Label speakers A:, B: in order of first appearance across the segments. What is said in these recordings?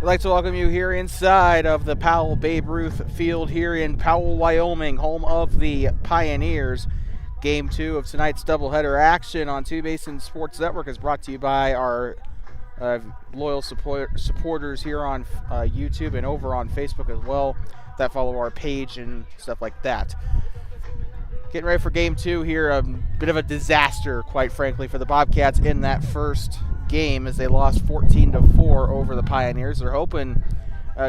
A: We'd like to welcome you here inside of the Powell Babe Ruth Field here in Powell, Wyoming, home of the Pioneers. Game 2 of tonight's doubleheader action on Two Basin Sports Network is brought to you by our loyal supporters here on YouTube and over on Facebook as well that follow our page and stuff like that. Getting ready for Game 2 here. A bit of a disaster, quite frankly, for the Bobcats in that first game as they lost 14-4 over the Pioneers. They're hoping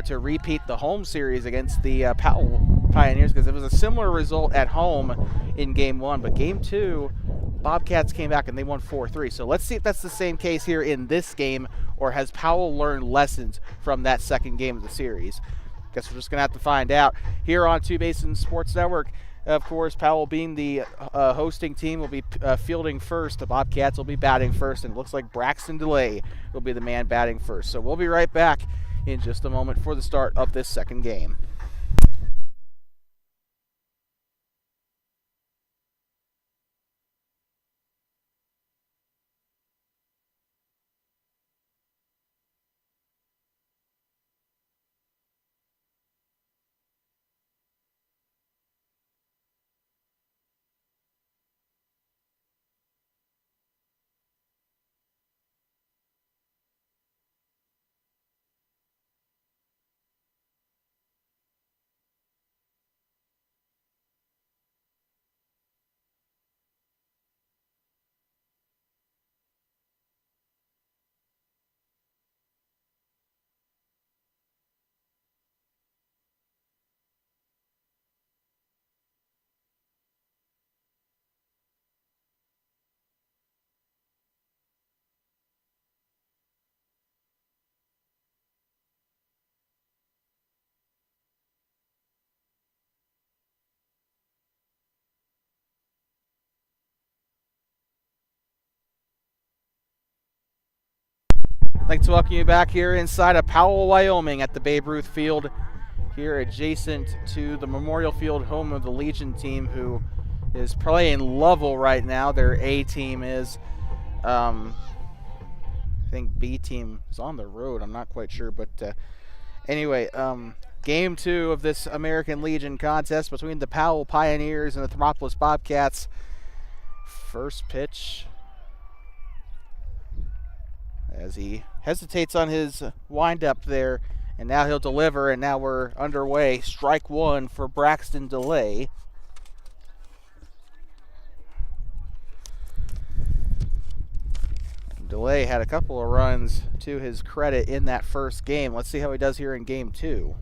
A: to repeat the home series against the Powell Pioneers because it was a similar result at home in Game 1. But Game 2, Bobcats came back and they won 4-3. So let's see if that's the same case here in this game, or has Powell learned lessons from that second game of the series? Guess we're just going to have to find out here on Two Basin Sports Network. Of course, Powell being the hosting team will be fielding first. The Bobcats will be batting first, and it looks like Braxton DeLay will be the man batting first. So we'll be right back in just a moment for the start of this second game. I'd like to welcome you back here inside of Powell, Wyoming at the Babe Ruth Field here adjacent to the Memorial Field, home of the Legion team, who is playing Lovell right now. Their A team is. I think B team is on the road. I'm not quite sure, but anyway, Game 2 of this American Legion contest between the Powell Pioneers and the Thermopolis Bobcats. First pitch as he hesitates on his windup there, and now he'll deliver, and now we're underway. Strike one for Braxton DeLay. DeLay had a couple of runs to his credit in that first game. Let's see how he does here in Game 2.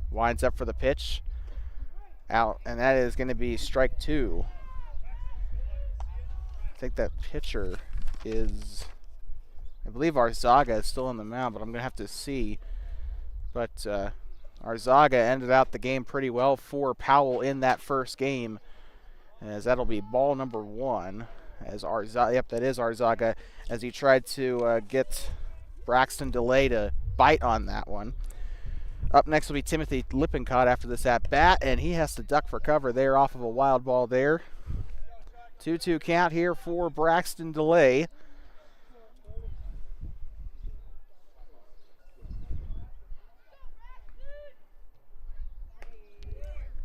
A: Winds up for the pitch. Out, and that is going to be strike two. I think that pitcher is, I believe Arzaga is still on the mound, but I'm going to have to see. But Arzaga ended out the game pretty well for Powell in that first game, as that'll be ball number one. As Arzaga, yep, that is Arzaga, as he tried to get Braxton DeLay to bite on that one. Up next will be Timothy Lippincott after this at-bat, and he has to duck for cover there off of a wild ball there. 2-2 count here for Braxton DeLay.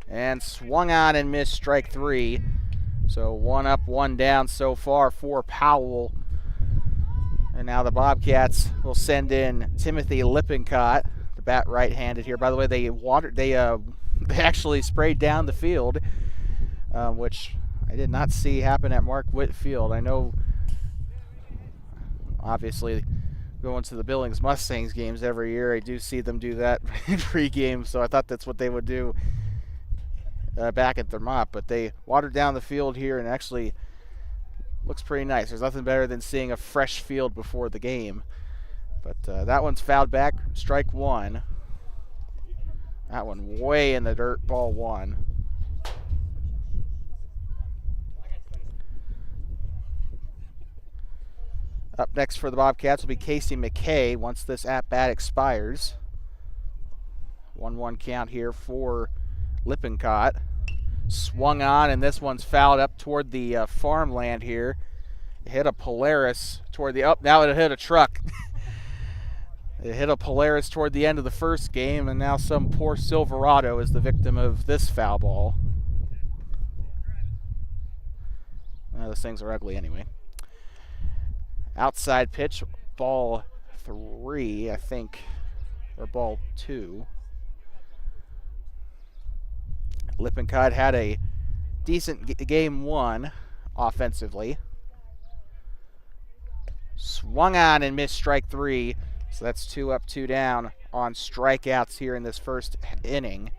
A: And swung on and missed, strike three. So one up, one down so far for Powell. And now the Bobcats will send in Timothy Lippincott, the bat right-handed here. By the way, they actually sprayed down the field, which I did not see happen at Mark Witt Field. I know, obviously, going to the Billings Mustangs games every year, I do see them do that in pre-game, so I thought that's what they would do back at Thermop. But they watered down the field here, and actually looks pretty nice. There's nothing better than seeing a fresh field before the game. But that one's fouled back, strike one. That one way in the dirt, ball one. Up next for the Bobcats will be Casey McKay once this at-bat expires. 1-1 count here for Lippincott. Swung on, and this one's fouled up toward the farmland here. It hit a Polaris toward the up. Now it hit a truck. It hit a Polaris toward the end of the first game, and now some poor Silverado is the victim of this foul ball. Those things are ugly anyway. Outside pitch, ball 3, I think, or ball 2. Lippincott had a decent game 1 offensively. Swung on and missed strike 3. So that's 2 up, 2 down on strikeouts here in this first inning.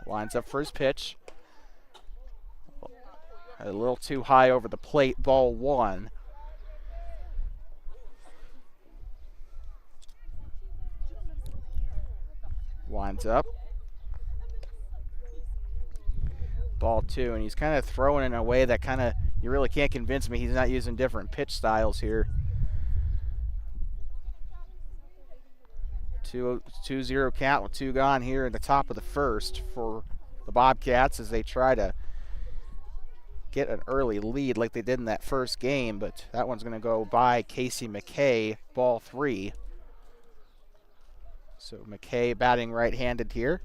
A: Lines up for his pitch. A little too high over the plate, ball 1. Winds up. Ball 2, and he's kind of throwing in a way that kind of, you really can't convince me he's not using different pitch styles here. 2-0 count with 2 gone here in the top of the first for the Bobcats as they try to get an early lead like they did in that first game, but that one's going to go by Casey McKay, ball 3. So McKay batting right-handed here.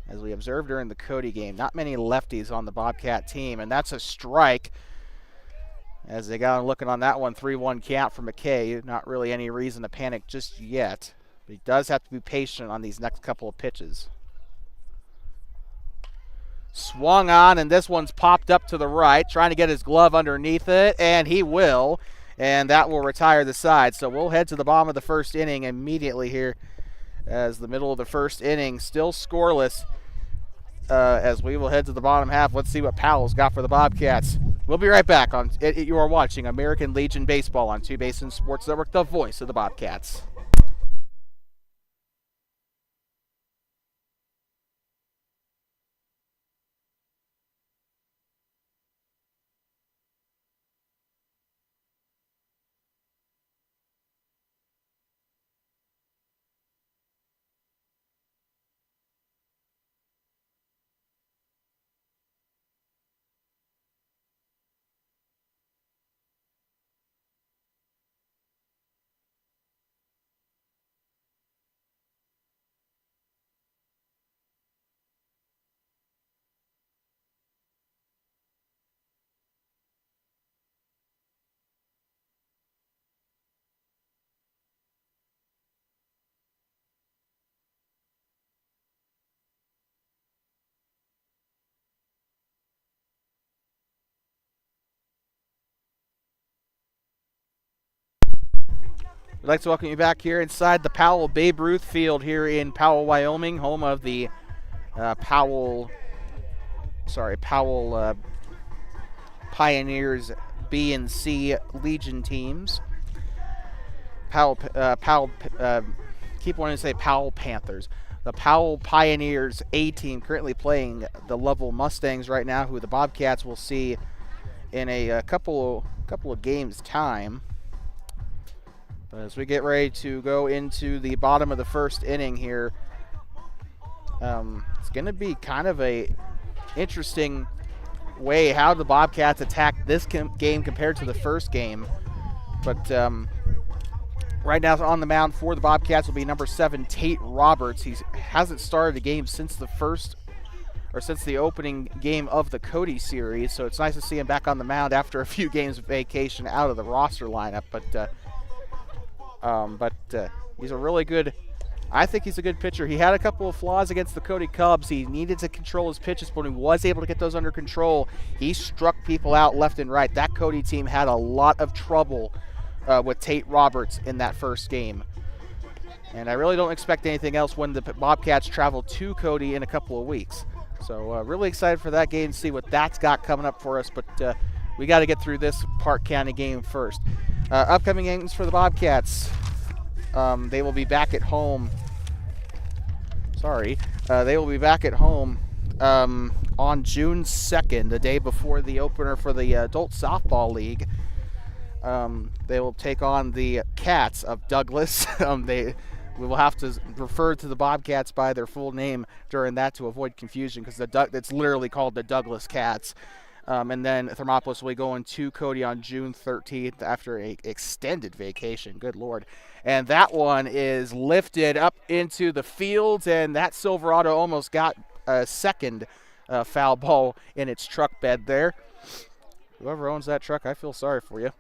A: As we observed during the Cody game, not many lefties on the Bobcat team, and that's a strike. As they got looking on that one, 3-1 count for McKay. Not really any reason to panic just yet, but he does have to be patient on these next couple of pitches. Swung on, and this one's popped up to the right, trying to get his glove underneath it, and he will, and that will retire the side. So we'll head to the bottom of the first inning immediately here as the middle of the first inning still scoreless. As we will head to the bottom half, let's see what Powell's got for the Bobcats. We'll be right back. You are watching American Legion Baseball on Two Basin Sports Network, the voice of the Bobcats. We'd like to welcome you back here inside the Powell Babe Ruth Field here in Powell, Wyoming, home of the Powell Pioneers B and C Legion teams. Keep wanting to say Powell Panthers. The Powell Pioneers A team currently playing the Lovell Mustangs right now, who the Bobcats will see in a couple of games time. But as we get ready to go into the bottom of the first inning here, it's going to be kind of a interesting way how the Bobcats attack this game compared to the first game. But right now on the mound for the Bobcats will be number 7, Tate Roberts. He hasn't started a game since since the opening game of the Cody series, so it's nice to see him back on the mound after a few games of vacation out of the roster lineup. But he's a really good, I think he's a good pitcher. He had a couple of flaws against the Cody Cubs. He needed to control his pitches, but when he was able to get those under control, he struck people out left and right. That Cody team had a lot of trouble with Tate Roberts in that first game. And I really don't expect anything else when the Bobcats travel to Cody in a couple of weeks. So really excited for that game, see what that's got coming up for us. But we got to get through this Park County game first. Upcoming games for the Bobcats. They will be back at home. They will be back at home on June 2nd, the day before the opener for the Adult Softball League. They will take on the Cats of Douglas. we will have to refer to the Bobcats by their full name during that to avoid confusion, because it's literally called the Douglas Cats. And then Thermopolis will be going to Cody on June 13th after an extended vacation. Good Lord. And that one is lifted up into the fields, and that Silverado almost got a second foul ball in its truck bed there. Whoever owns that truck, I feel sorry for you.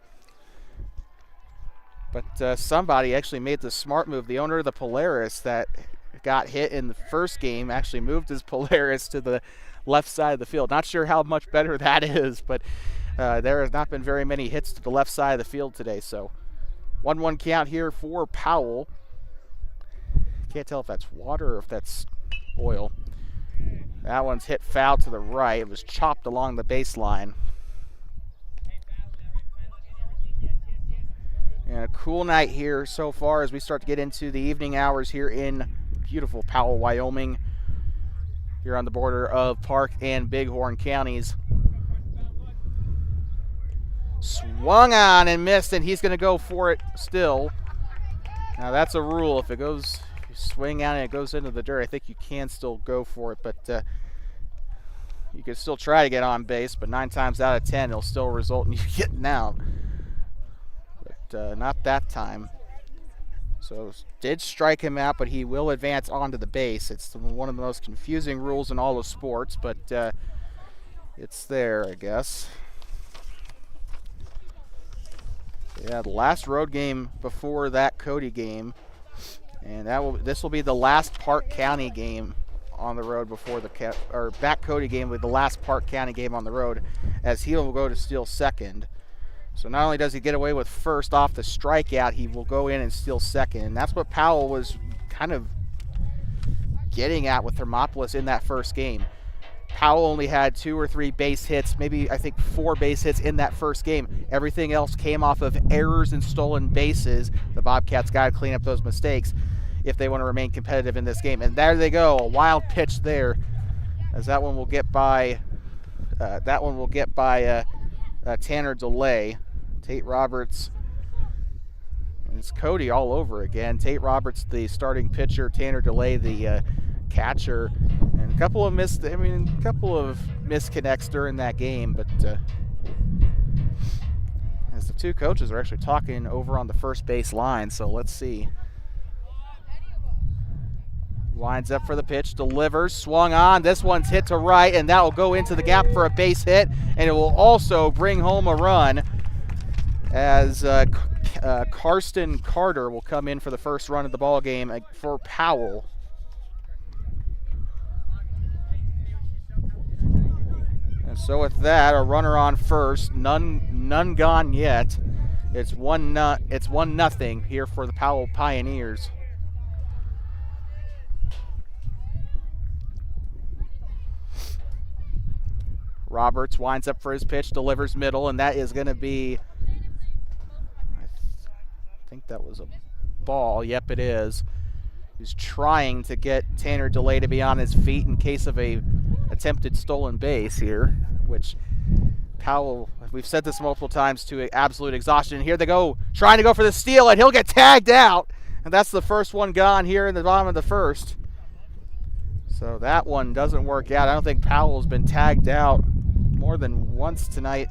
A: But somebody actually made the smart move. The owner of the Polaris that got hit in the first game actually moved his Polaris to the left side of the field. Not sure how much better that is, but there has not been very many hits to the left side of the field today. So 1-1 count here for Powell. Can't tell if that's water or if that's oil. That one's hit foul to the right. It was chopped along the baseline. And a cool night here so far as we start to get into the evening hours here in beautiful Powell, Wyoming. Here on the border of Park and Bighorn counties. Swung on and missed, and he's going to go for it still. Now that's a rule. If it goes, you swing on and it goes into the dirt, I think you can still go for it, but you can still try to get on base, but 9 times out of 10 it'll still result in you getting out. But not that time. So did strike him out, but he will advance onto the base. It's one of the most confusing rules in all of sports, but it's there, I guess. Yeah, the last road game before that Cody game, and this will be the last Park County game on the road before back Cody game with the last Park County game on the road, as he will go to steal second. So not only does he get away with first off the strikeout, he will go in and steal second. And that's what Powell was kind of getting at with Thermopolis in that first game. Powell only had 2 or 3 base hits, maybe I think 4 base hits in that first game. Everything else came off of errors and stolen bases. The Bobcats got to clean up those mistakes if they want to remain competitive in this game. And there they go, a wild pitch there, as that one will get by Tanner DeLay. Tate Roberts, and it's Cody all over again. Tate Roberts, the starting pitcher, Tanner DeLay, the catcher, and a couple of misconnects during that game. But as the two coaches are actually talking over on the first base line, so let's see. Lines up for the pitch, delivers, swung on. This one's hit to right, and that will go into the gap for a base hit, and it will also bring home a run, as Karsten Carter will come in for the first run of the ball game for Powell. And so with that, a runner on first, none gone yet. It's 1-0 here for the Powell Pioneers. Roberts winds up for his pitch, delivers middle, and that is going to be, I think that was a ball. Yep, it is. He's trying to get Tanner DeLay to be on his feet in case of a attempted stolen base here, which Powell, we've said this multiple times, to absolute exhaustion. Here they go, trying to go for the steal, and he'll get tagged out. And that's the first one gone here in the bottom of the first. So that one doesn't work out. I don't think Powell's been tagged out more than once tonight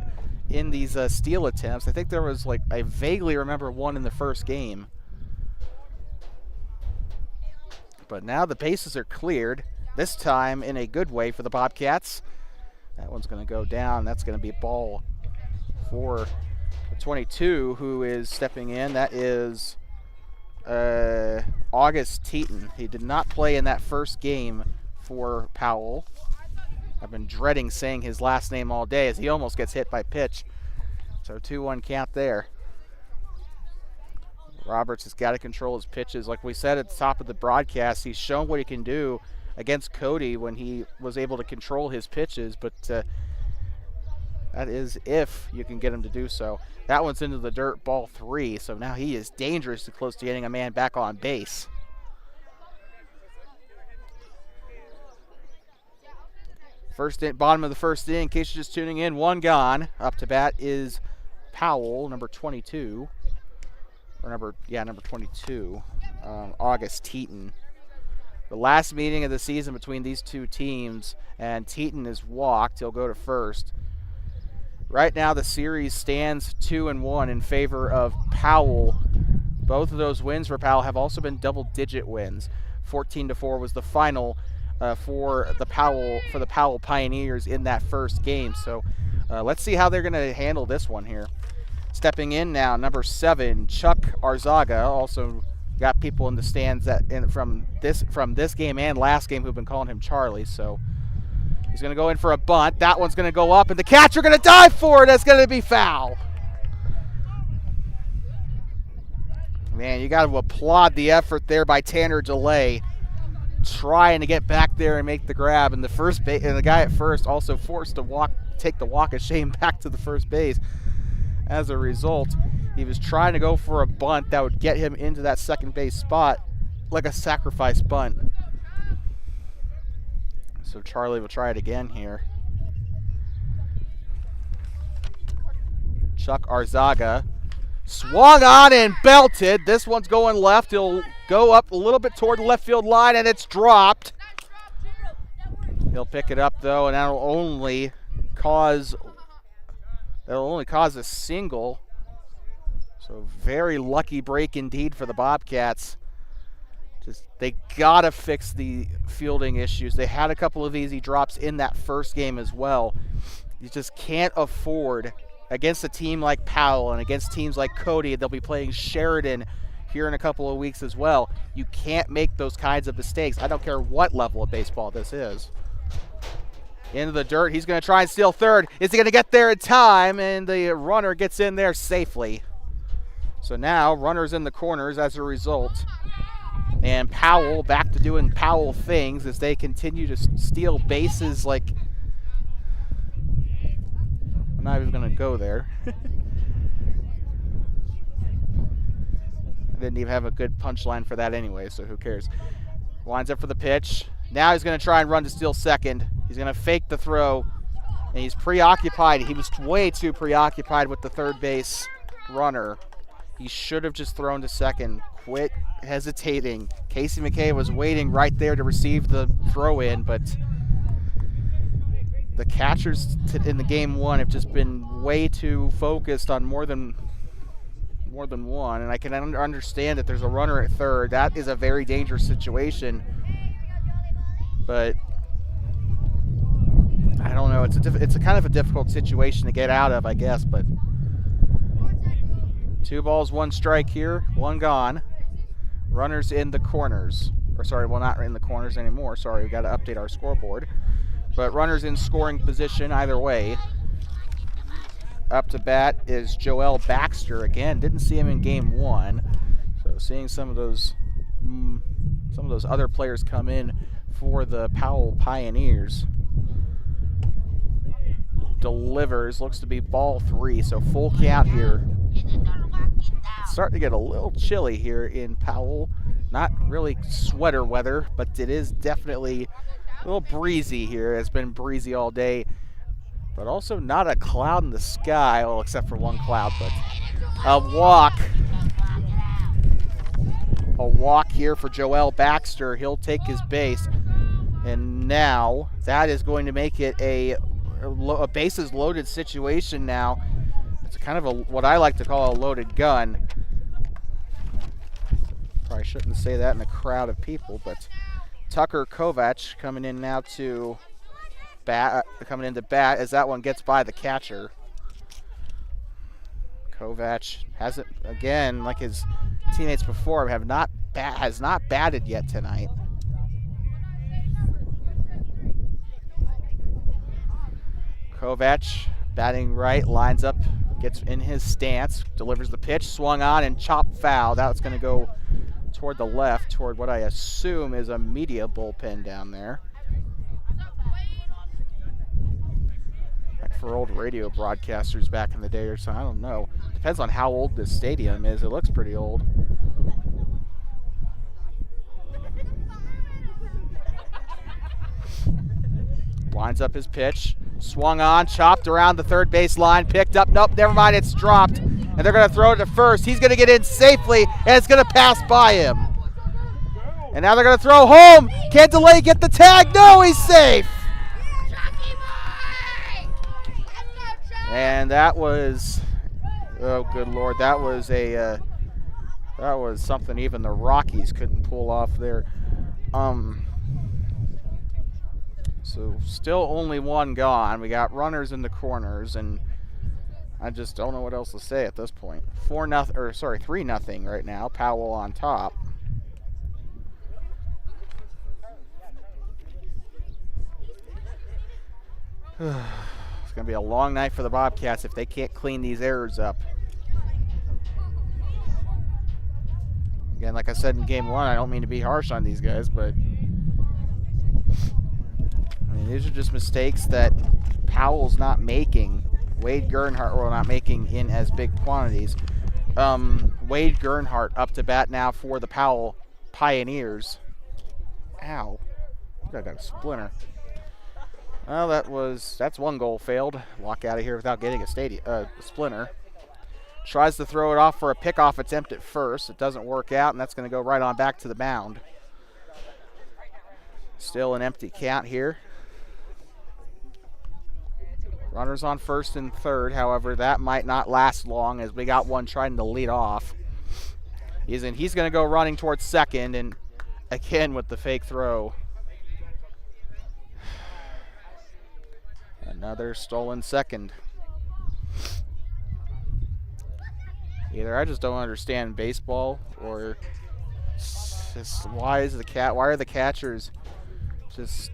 A: in these steal attempts. I think there was, I vaguely remember one in the first game. But now the bases are cleared, this time in a good way for the Bobcats. That one's going to go down. That's going to be a ball for the 22 who is stepping in. That is August Teton. He did not play in that first game for Powell. I've been dreading saying his last name all day as he almost gets hit by pitch. So 2-1 count there. Roberts has got to control his pitches. Like we said at the top of the broadcast, he's shown what he can do against Cody when he was able to control his pitches, but that is if you can get him to do so. That one's into the dirt, ball 3, so now he is dangerously close to getting a man back on base. Bottom of the first inning, in case you're just tuning in, 1 gone. Up to bat is Powell, number 22. Or number 22. August Teton. The last meeting of the season between these two teams, and Teton is walked. He'll go to first. Right now the series stands 2-1 in favor of Powell. Both of those wins for Powell have also been double-digit wins. 14-4 was the final for the Powell Pioneers in that first game. So let's see how they're going to handle this one here. Stepping in now, number 7, Chuck Arzaga. Also got people in the stands from this game and last game who've been calling him Charlie. So he's going to go in for a bunt. That one's going to go up, and the catcher going to dive for it. That's going to be foul. Man, you got to applaud the effort there by Tanner DeLay, trying to get back there and make the grab. And the guy at first also forced to take the walk of shame back to the first base. As a result, he was trying to go for a bunt that would get him into that second base spot, like a sacrifice bunt. So Charlie will try it again here. Chuck Arzaga swung on and belted. This one's going left. He'll go up a little bit toward the left field line, and it's dropped. He'll pick it up, though, and that'll only cause a single. So very lucky break indeed for the Bobcats. They gotta fix the fielding issues. They had a couple of easy drops in that first game as well. You just can't afford, against a team like Powell and against teams like Cody, they'll be playing Sheridan here in a couple of weeks as well. You can't make those kinds of mistakes. I don't care what level of baseball this is. Into the dirt. He's going to try and steal third. Is he going to get there in time? And the runner gets in there safely. So now runners in the corners as a result. And Powell back to doing Powell things as they continue to steal bases like... I'm not even going to go there. I didn't even have a good punchline for that anyway, so who cares. Winds up for the pitch. Now he's going to try and run to steal second. He's going to fake the throw, and he's preoccupied. He was way too preoccupied with the third base runner. He should have just thrown to second. Quit hesitating. Casey McKay was waiting right there to receive the throw in, but the catchers in the game one have just been way too focused on more than one, and I can understand that there's a runner at third. That is a very dangerous situation, but I don't know. It's a kind of a difficult situation to get out of, I guess, but 2 balls, 1 strike here, 1 gone. Runners in the corners. Or sorry, well, not in the corners anymore. Sorry, we got to update our scoreboard. But runners in scoring position either way. Up to bat is Joel Baxter again. Didn't see him in game 1. So seeing some of those other players come in for the Powell Pioneers. Delivers, looks to be ball 3, so full count here. It's starting to get a little chilly here in Powell. Not really sweater weather, but it is definitely a little breezy here. It's been breezy all day, but also not a cloud in the sky, well, except for 1 cloud, but a walk here for Joel Baxter. He'll take his base, and now that is going to make it a bases loaded situation now. It's kind of what I like to call a loaded gun. Probably shouldn't say that in a crowd of people, but Tucker Kovac coming in now to bat, as that one gets by the catcher. Kovac hasn't, again, like his teammates before, has not batted yet tonight. Kovac batting right, lines up, gets in his stance, delivers the pitch, swung on and chopped foul. That's going to go toward the left, toward what I assume is a media bullpen down there. Like for old radio broadcasters back in the day or something, I don't know. Depends on how old this stadium is. It looks pretty old. Winds up his pitch. Swung on, chopped around the third base line, picked up. Nope, never mind, it's dropped. And they're going to throw it to first. He's going to get in safely, and it's going to pass by him. And now they're going to throw home. Can't delay, get the tag. No, he's safe. And that was, oh good Lord, that was something even the Rockies couldn't pull off there. So still only one gone. We got runners in the corners, and I just don't know what else to say at this point. 3-0 right now. Powell on top. It's going to be a long night for the Bobcats if they can't clean these errors up. Again, like I said in game one, I don't mean to be harsh on these guys, but I mean, these are just mistakes that Powell's not making. Wade Gernhardt will not making in as big quantities. Wade Gernhardt up to bat now for the Powell Pioneers. Ow. I got a splinter. Well, that's one goal failed. Walk out of here without getting a splinter. Tries to throw it off for a pickoff attempt at first. It doesn't work out, and that's going to go right on back to the mound. Still an empty count here. Runners on first and third. However, that might not last long as we got one trying to lead off. He's going to go running towards second, and again with the fake throw. Another stolen second. Either I just don't understand baseball, or why are the catchers just,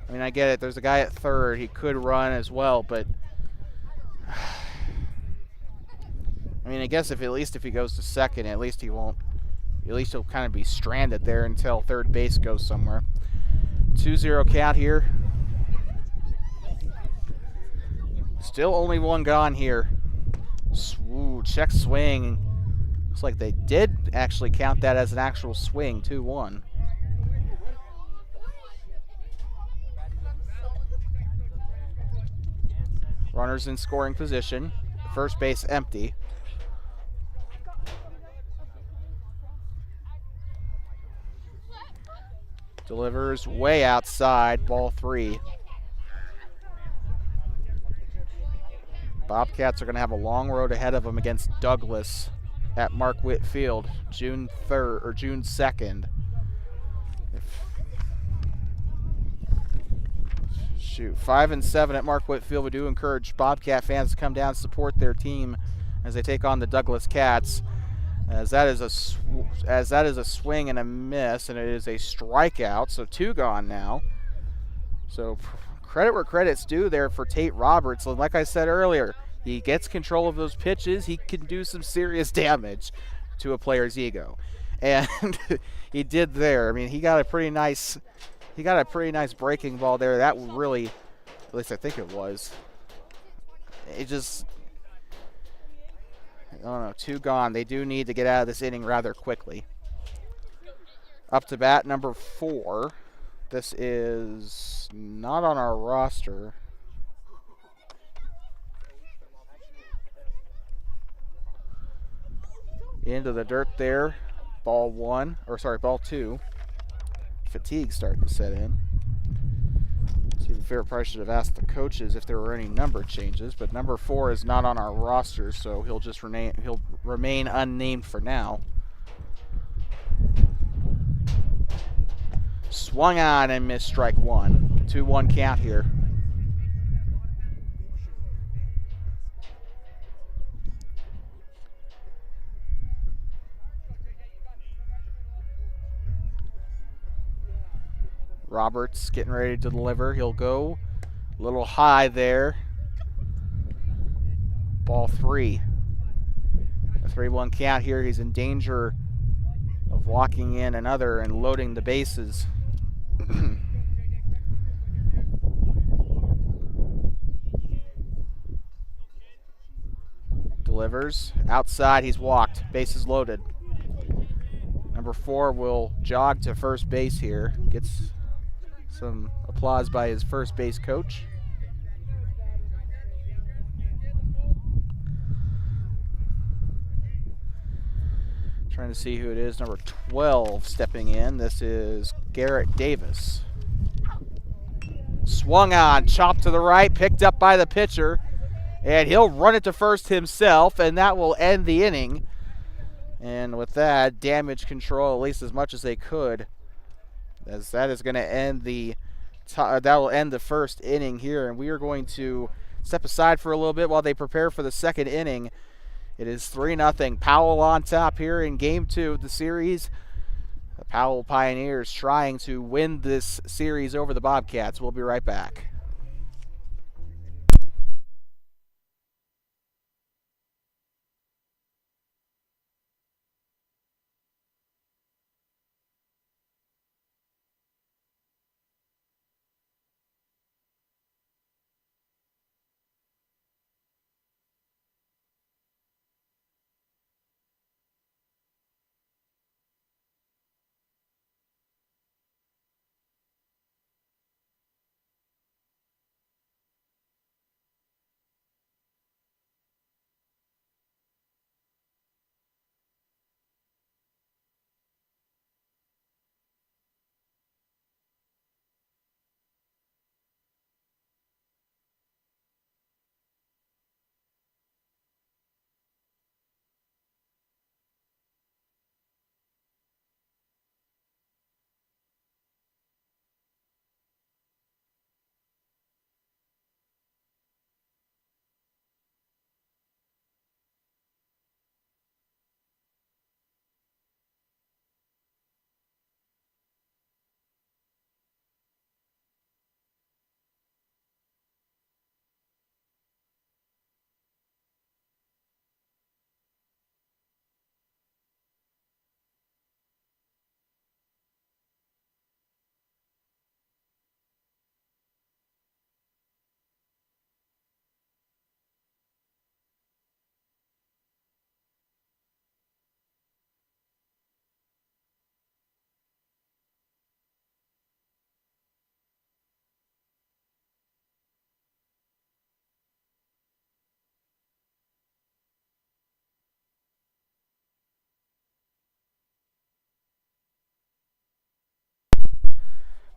A: I mean, I get it, there's a guy at third, he could run as well, but I mean, I guess at least if he goes to second, at least he'll kind of be stranded there until third base goes somewhere. 2-0 count here. Still only one gone here. Ooh, check swing. Looks like they did actually count that as an actual swing. 2-1. Runners in scoring position. First base empty. Delivers way outside. Ball 3. Bobcats are going to have a long road ahead of them against Douglas at Mark Witt Field, June 3rd or June 2nd. Shoot, 5-7 at Mark Witt Field. We do encourage Bobcat fans to come down and support their team as they take on the Douglas Cats. As that is a swing and a miss, and it is a strikeout. So 2 gone now. So credit where credit's due there for Tate Roberts. And like I said earlier, he gets control of those pitches. He can do some serious damage to a player's ego, and he did there. I mean, he got a pretty nice breaking ball there. That really, at least I think it was. It just, I don't know. 2 gone. They do need to get out of this inning rather quickly. Up to bat, number 4. This is not on our roster. Into the dirt there. Ball 2. Fatigue starting to set in. To be fair, probably should have asked the coaches if there were any number changes, but number 4 is not on our roster, so he'll remain unnamed for now. Swung on and missed strike 1. 2-1 count here. Roberts getting ready to deliver. He'll go a little high there. Ball 3. A 3-1 count here. He's in danger of walking in another and loading the bases. Delivers. Outside, he's walked. Bases loaded. Number 4 will jog to first base here. Gets some applause by his first base coach. Trying to see who it is. Number 12 stepping in. This is Garrett Davis. Swung on, chopped to the right, picked up by the pitcher, and he'll run it to first himself, and that will end the inning. And with that, damage control at least as much as they could, as that is going to end that will end the first inning here. And we are going to step aside for a little bit while they prepare for the second inning. It is 3-0. Powell on top here in Game 2 of the series. The Powell Pioneers trying to win this series over the Bobcats. We'll be right back.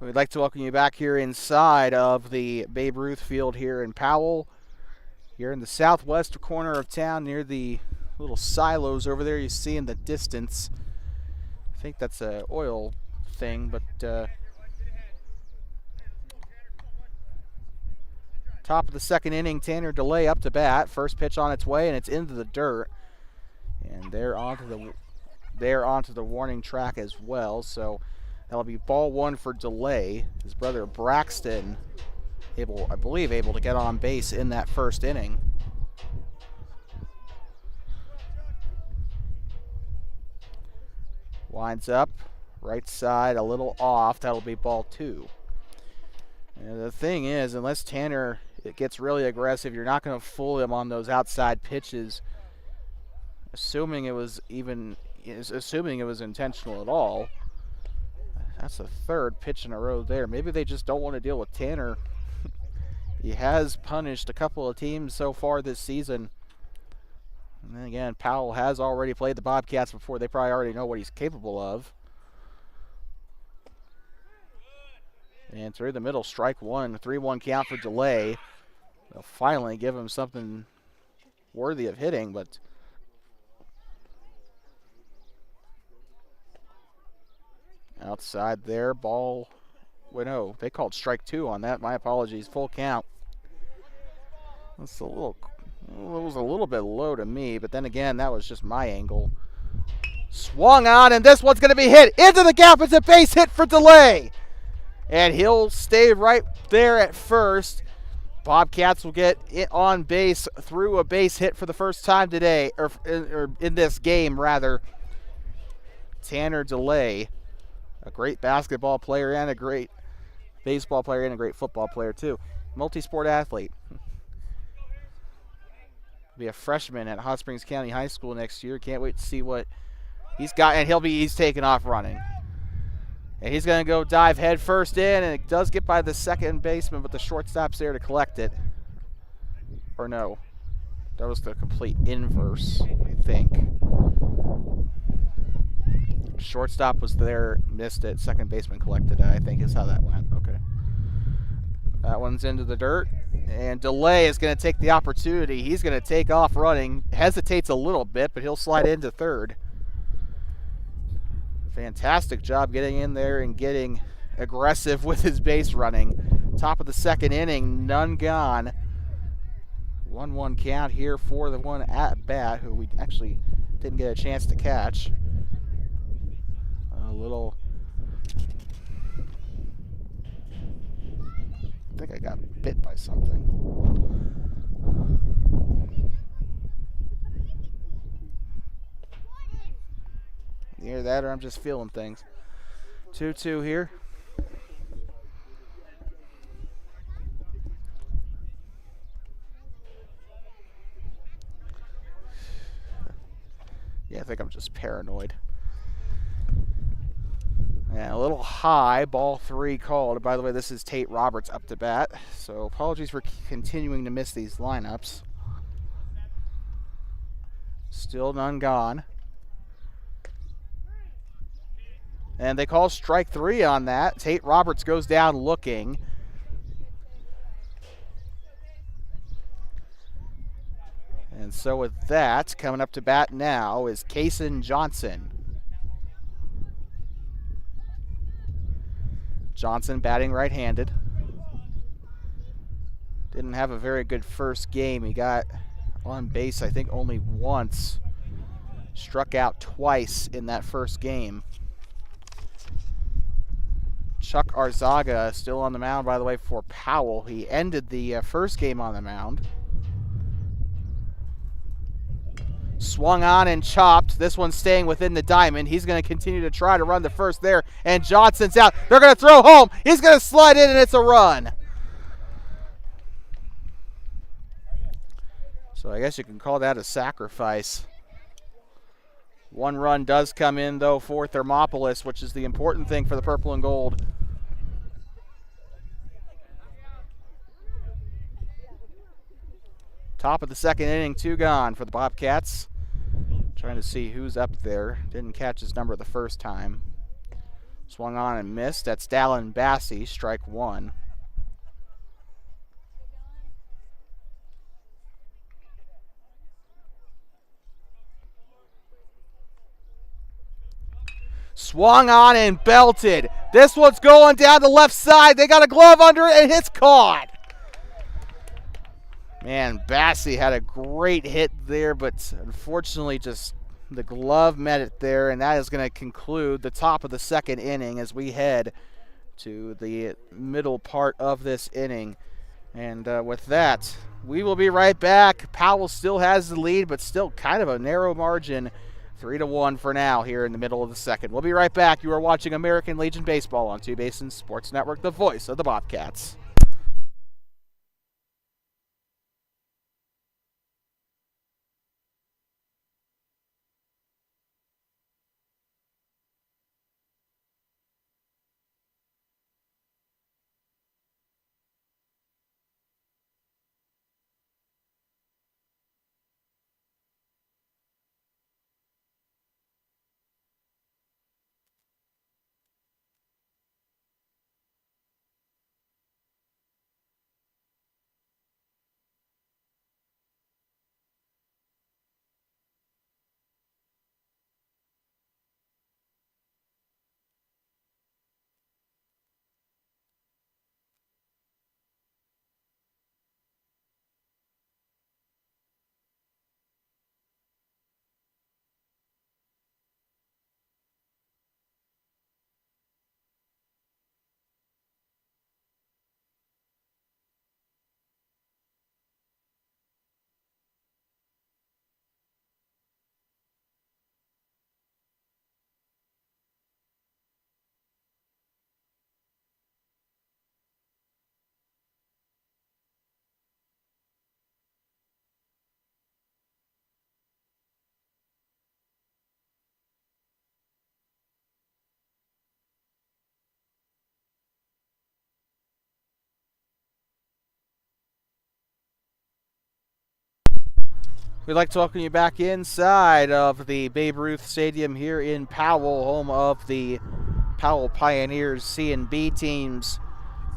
A: We'd like to welcome you back here inside of the Babe Ruth Field here in Powell. Here in the southwest corner of town near the little silos over there you see in the distance. I think that's an oil thing, but top of the second inning, Tanner DeLay up to bat. First pitch on its way, and it's into the dirt. And they're onto the warning track as well, so that'll be ball one for DeLay. His brother Braxton, I believe, able to get on base in that first inning. Winds up, right side, a little off. That'll be ball two. And the thing is, unless Tanner gets really aggressive, you're not going to fool him on those outside pitches. Assuming it was intentional at all. That's the third pitch in a row there. Maybe they just don't want to deal with Tanner. He has punished a couple of teams so far this season. And then again, Powell has already played the Bobcats before. They probably already know what he's capable of. And through the middle, strike one. 3-1 count for DeLay. They'll finally give him something worthy of hitting, but outside there, ball. Wait, no, they called strike two on that. My apologies. Full count. It was a little bit low to me, but then again, that was just my angle. Swung on, and this one's going to be hit into the gap. It's a base hit for DeLay, and he'll stay right there at first. Bobcats will get it on base through a base hit for the first time today, or in this game, rather. Tanner DeLay, a great basketball player and a great baseball player and a great football player too. Multi-sport athlete. Be a freshman at Hot Springs County High School next year. Can't wait to see what he's got, and he's taking off running. And he's going to go dive head first in, and it does get by the second baseman, but the shortstop's there to collect it. Or no, that was the complete inverse, I think. shortstop was there, missed it. Second baseman collected it, I think is how that went. Okay. That one's into the dirt. And Delay is going to take the opportunity. He's going to take off running. Hesitates a little bit, but he'll slide into third. Fantastic job getting in there and getting aggressive with his base running. Top of the second inning, none gone. 1-1 count here for the one at bat, who we actually didn't get a chance to catch. A little... I think I got bit by something. Either that or I'm just feeling things. 2-2 here. Yeah, I think I'm just paranoid. Yeah, a little high, ball 3 called. By the way, this is Tate Roberts up to bat, so apologies for continuing to miss these lineups. Still none gone. And they call strike 3 on that. Tate Roberts goes down looking. And so with that, coming up to bat now is Kaysen Johnson. Johnson batting right-handed. Didn't have a very good first game. He got on base, I think, only once. Struck out twice in that first game. Chuck Arzaga still on the mound, by the way, for Powell. He ended the first game on the mound. Swung on and chopped. This one's staying within the diamond. He's going to continue to try to run the first there, and Johnson's out. They're going to throw home. He's going to slide in, and it's a run. So I guess you can call that a sacrifice. One run does come in, though, for Thermopolis, which is the important thing for the purple and gold. Top of the second inning, 2 gone for the Bobcats. Trying to see who's up there. Didn't catch his number the first time. Swung on and missed. That's Dallin Bassey, strike 1. Swung on and belted. This one's going down the left side. They got a glove under it, and it's caught. Man, Bassey had a great hit there, but unfortunately just the glove met it there, and that is going to conclude the top of the second inning as we head to the middle part of this inning. And with that, we will be right back. Powell still has the lead, but still kind of a narrow margin. 3-1 for now here in the middle of the second. We'll be right back. You are watching American Legion Baseball on Two Basins Sports Network, the voice of the Bobcats. We'd like to welcome you back inside of the Babe Ruth Stadium here in Powell, home of the Powell Pioneers C and B teams.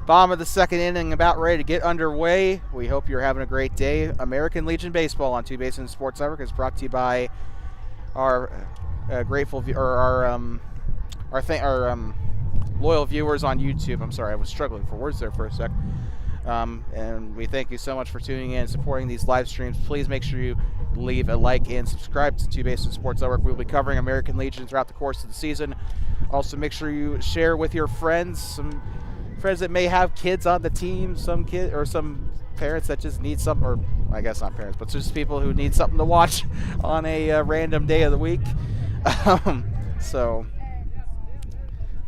A: Bottom of the second inning, about ready to get underway. We hope you're having a great day. American Legion Baseball on Two Basin Sports Network is brought to you by our loyal viewers on YouTube. I'm sorry, I was struggling for words there for a sec. And we thank you so much for tuning in and supporting these live streams. Please make sure you leave a like and subscribe to Two Basin Sports Network. We'll be covering American Legion throughout the course of the season. Also, make sure you share with your friends, some friends that may have kids on the team, some parents that just need something, or I guess not parents, but just people who need something to watch on a random day of the week. Also,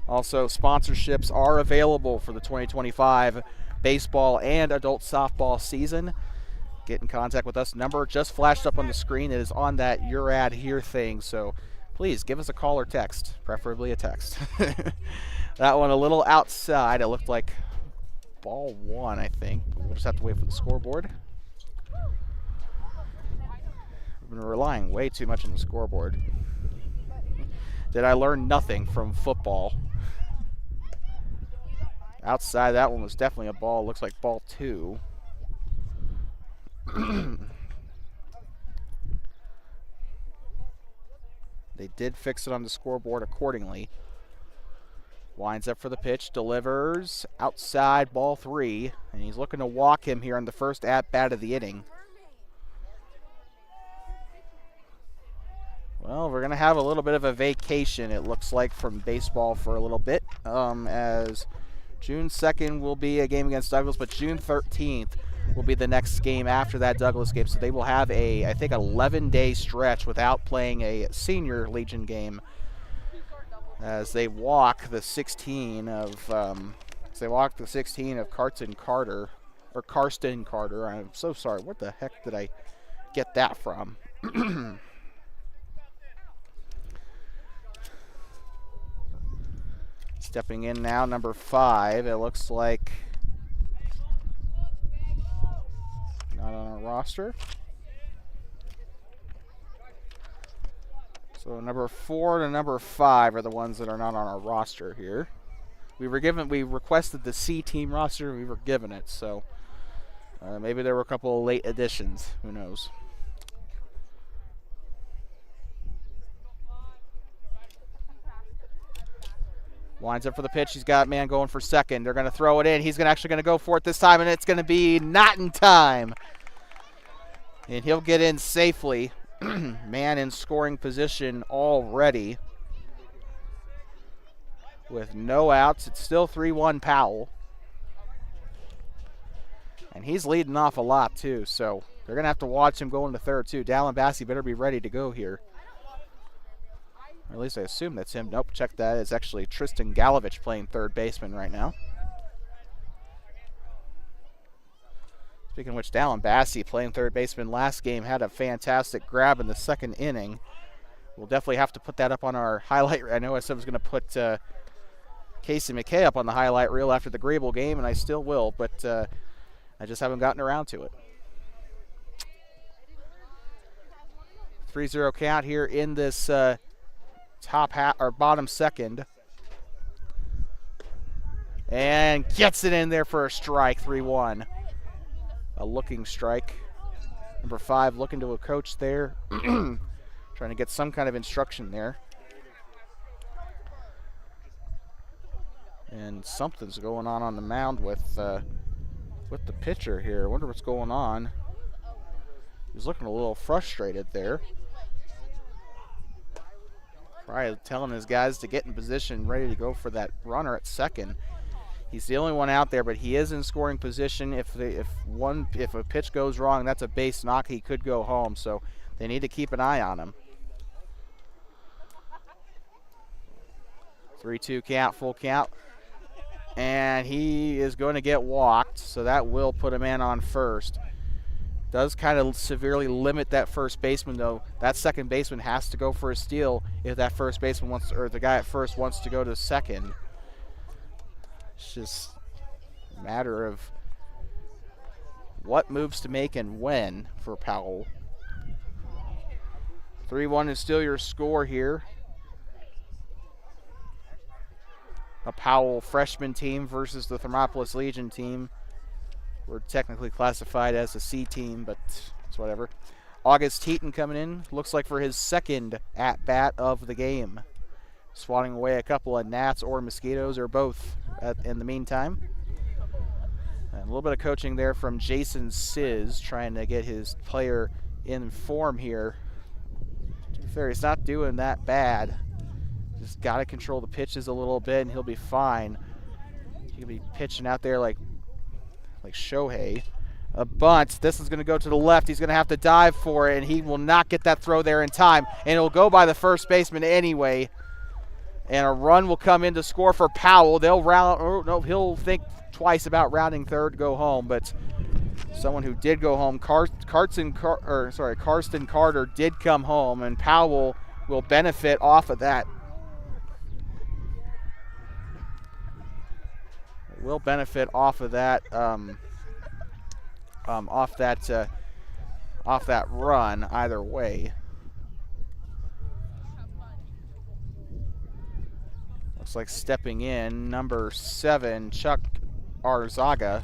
A: sponsorships are available for the 2025 baseball and adult softball season. Get in contact with us. Number just flashed up on the screen. It is on that Your Ad Here thing, so please give us a call or text, preferably a text. That one a little outside. It looked like ball one, I think. We'll just have to wait for the scoreboard. We've been relying way too much on the scoreboard. Did I learn nothing from football? Outside, that one was definitely a ball. Looks like ball two. They did fix it on the scoreboard accordingly. Winds up for the pitch, delivers outside, ball three, and he's looking to walk him here on the first at-bat of the inning. Well, we're going to have a little bit of a vacation, it looks like, from baseball for a little bit, as June 2nd will be a game against Douglas, but June 13th will be the next game after that Douglas game. So they will have a, I think, 11-day stretch without playing a senior Legion game as they walk the 16 of Karsten Carter. I'm so sorry. What the heck did I get that from? Stepping in now, number 5. It looks like not on our roster. So number 4 to number 5 are the ones that are not on our roster here. We requested the C team roster. We were given it, so maybe there were a couple of late additions. Who knows? Winds up for the pitch. He's got a man going for second. They're going to throw it in. He's actually going to go for it this time, and it's going to be not in time. And he'll get in safely. Man in scoring position already. With no outs. It's still 3-1 Powell. And he's leading off a lot, too. So they're going to have to watch him go into third, too. Dallin Bassey better be ready to go here. Or at least I assume that's him. Nope, check that. It's actually Tristan Galovich playing third baseman right now. Speaking of which, Dallin Bassey playing third baseman last game had a fantastic grab in the second inning. We'll definitely have to put that up on our highlight. I know I said I was going to put Casey McKay up on the highlight reel after the Grable game, and I still will, but I just haven't gotten around to it. 3-0 count here in this bottom second. And gets it in there for a strike, 3-1. A looking strike. Number 5 looking to a coach there. Trying to get some kind of instruction there. And something's going on the mound with the pitcher here. I wonder what's going on. He's looking a little frustrated there. Probably telling his guys to get in position, ready to go for that runner at second. He's the only one out there, but he is in scoring position. If a pitch goes wrong, that's a base knock. He could go home, so they need to keep an eye on him. 3-2 count, full count. And he is going to get walked, so that will put a man on first. Does kind of severely limit that first baseman, though. That second baseman has to go for a steal if that first baseman wants to, or the guy at first wants to go to second. It's just a matter of what moves to make and when for Powell. 3-1 is still your score here. A Powell freshman team versus the Thermopolis Legion team. We're technically classified as a C team, but it's whatever. August Heaton coming in, looks like for his second at-bat of the game. Swatting away a couple of gnats or mosquitoes, or both in the meantime. And a little bit of coaching there from Jason Sizz, trying to get his player in form here. To be fair, he's not doing that bad. Just got to control the pitches a little bit, and he'll be fine. He'll be pitching out there like Shohei. A bunt. This is going to go to the left. He's going to have to dive for it, and he will not get that throw there in time. And it'll go by the first baseman anyway. And a run will come in to score for Powell. They'll round. Oh, no, he'll think twice about rounding third to go home. But someone who did go home, Karsten Carter, did come home, and Powell will benefit off of that. Will benefit off of that. Off that run either way. Looks like stepping in, number 7, Chuck Arzaga.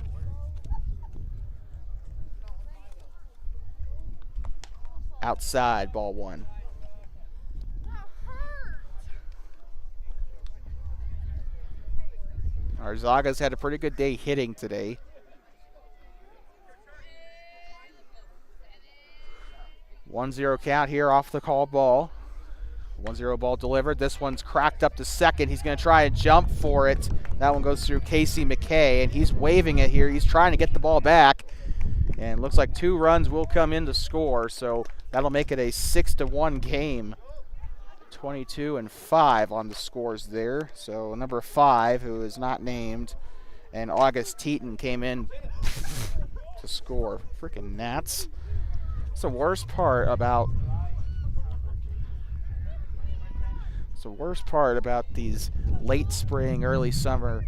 A: Outside, ball 1. Arzaga's had a pretty good day hitting today. 1-0 count here off the call ball. 1-0 ball delivered. This one's cracked up to second. He's going to try and jump for it. That one goes through Casey McKay, and he's waving it here. He's trying to get the ball back. And it looks like 2 runs will come in to score, so that'll make it a 6-1 game. 22-5 on the scores there. So number 5, who is not named, and August Heaton came in to score. Freaking gnats. It's the worst part about these late spring, early summer.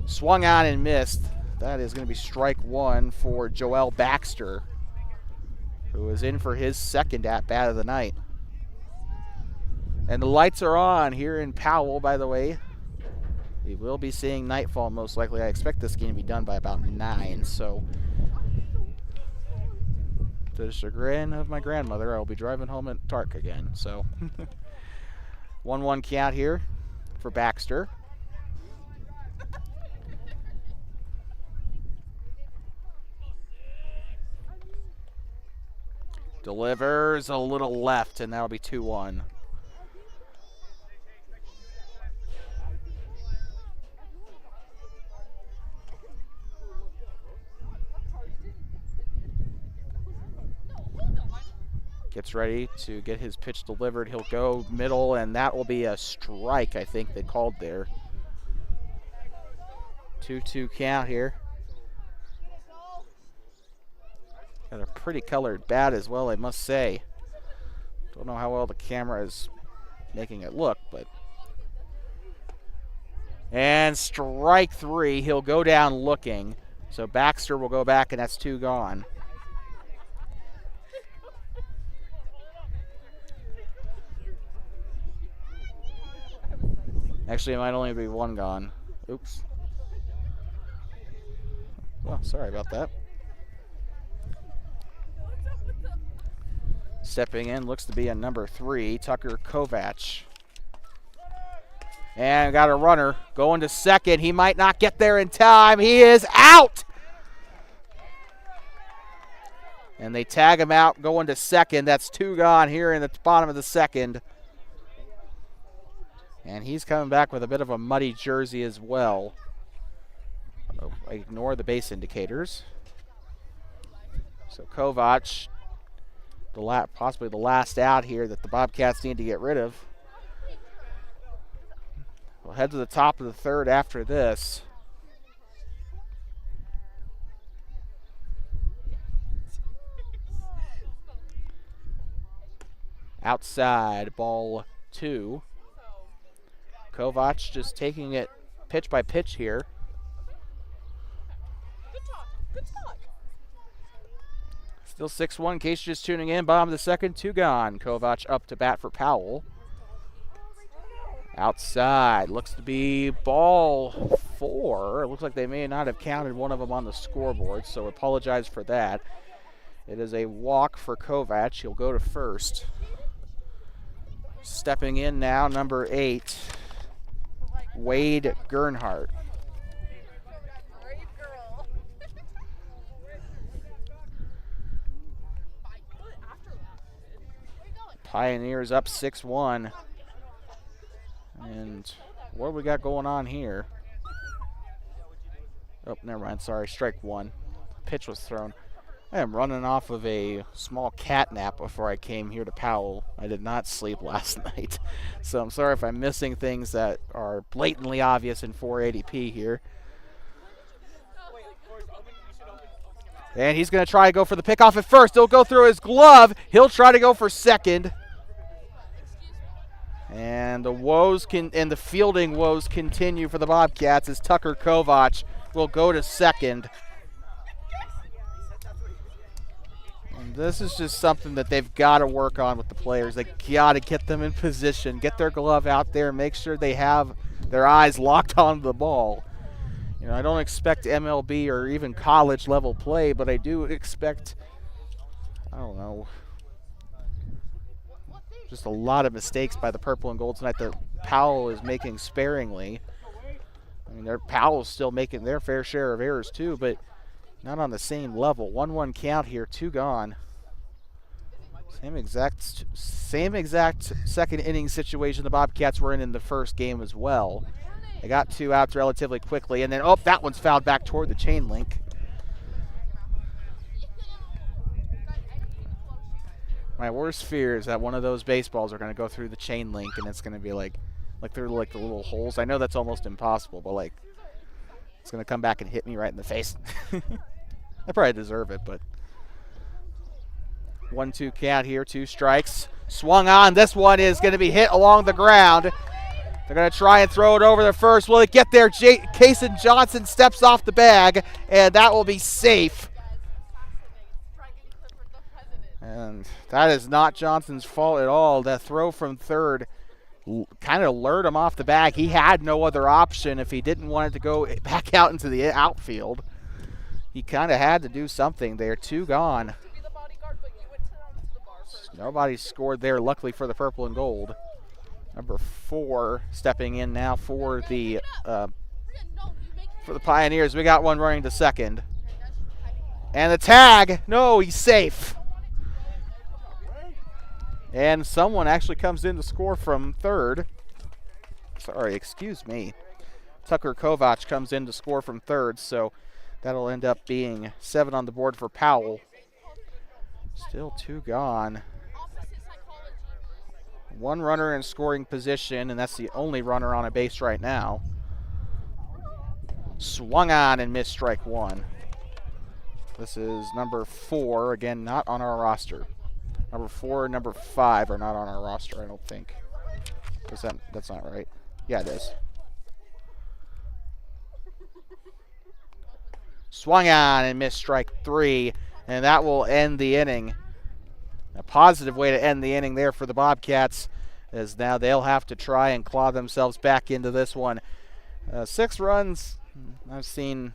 A: Swung on and missed. That is going to be strike 1 for Joel Baxter, who is in for his second at-bat of the night. And the lights are on here in Powell, by the way. We will be seeing nightfall most likely. I expect this game to be done by about 9, so to the chagrin of my grandmother, I will be driving home at dark again. So 1-1 count here for Baxter. Delivers a little left, and that'll be 2-1. Gets ready to get his pitch delivered. He'll go middle, and that will be a strike, I think they called there. 2-2 count here. Got a pretty colored bat as well, I must say. Don't know how well the camera is making it look, but. And strike 3. He'll go down looking. So Baxter will go back, and that's 2 gone. Actually, it might only be 1 gone. Oops. Well, sorry about that. Stepping in looks to be a number 3, Tucker Kovac. And got a runner going to second. He might not get there in time. He is out! And they tag him out going to second. That's 2 gone here in the bottom of the second. And he's coming back with a bit of a muddy jersey as well. Ignore the base indicators. So Kovac, possibly the last out here that the Bobcats need to get rid of. We'll head to the top of the third after this. Outside, ball 2. Kovac just taking it pitch by pitch here. Still 6-1. In case you're just tuning in, bottom of the second, 2 gone. Kovac up to bat for Powell. Outside. Looks to be ball 4. It looks like they may not have counted one of them on the scoreboard, so apologize for that. It is a walk for Kovac. He'll go to first. Stepping in now, number 8, Wade Gernhardt. Pioneers up 6-1. And what do we got going on here? Oh, never mind. Sorry, strike 1. Pitch was thrown. I am running off of a small cat nap before I came here to Powell. I did not sleep last night. So I'm sorry if I'm missing things that are blatantly obvious in 480p here. And he's going to try to go for the pickoff at first. He'll go through his glove. He'll try to go for second. And the fielding woes continue for the Bobcats as Tucker Kovac will go to second. And this is just something that they've got to work on with the players. They got to get them in position, get their glove out there, make sure they have their eyes locked on the ball. You know, I don't expect MLB or even college level play, but I do expect, I don't know, just a lot of mistakes by the purple and gold tonight that Powell is making sparingly. I mean, Powell's still making their fair share of errors too, but not on the same level. 1-1 count here, 2 gone. Same exact second inning situation the Bobcats were in the first game as well. They got 2 outs relatively quickly, and then, oh, that one's fouled back toward the chain link. My worst fear is that one of those baseballs are going to go through the chain link, and it's going to be like through like the little holes. I know that's almost impossible, but like it's going to come back and hit me right in the face. I probably deserve it, but 1-2 count here, 2 strikes. Swung on. This one is going to be hit along the ground. They're going to try and throw it over the first. Will it get there? Kason Johnson steps off the bag, and that will be safe. And that is not Johnson's fault at all. That throw from third kind of lured him off the bag. He had no other option if he didn't want it to go back out into the outfield. He kind of had to do something there. 2 gone. Nobody scored there, luckily for the purple and gold. Number 4 stepping in now for the Pioneers. We got one running to second. And the tag. No, he's safe. And someone actually comes in to score from third. Sorry, excuse me. Tucker Kovac comes in to score from third, so that'll end up being 7 on the board for Powell. Still 2 gone. 1 runner in scoring position, and that's the only runner on a base right now. Swung on and missed strike 1. This is number 4, again, not on our roster. Number 4 and number 5 are not on our roster, I don't think. That's not right. Yeah, it is. Swung on and missed strike 3, and that will end the inning. A positive way to end the inning there for the Bobcats, as now they'll have to try and claw themselves back into this one. 6 runs. I've seen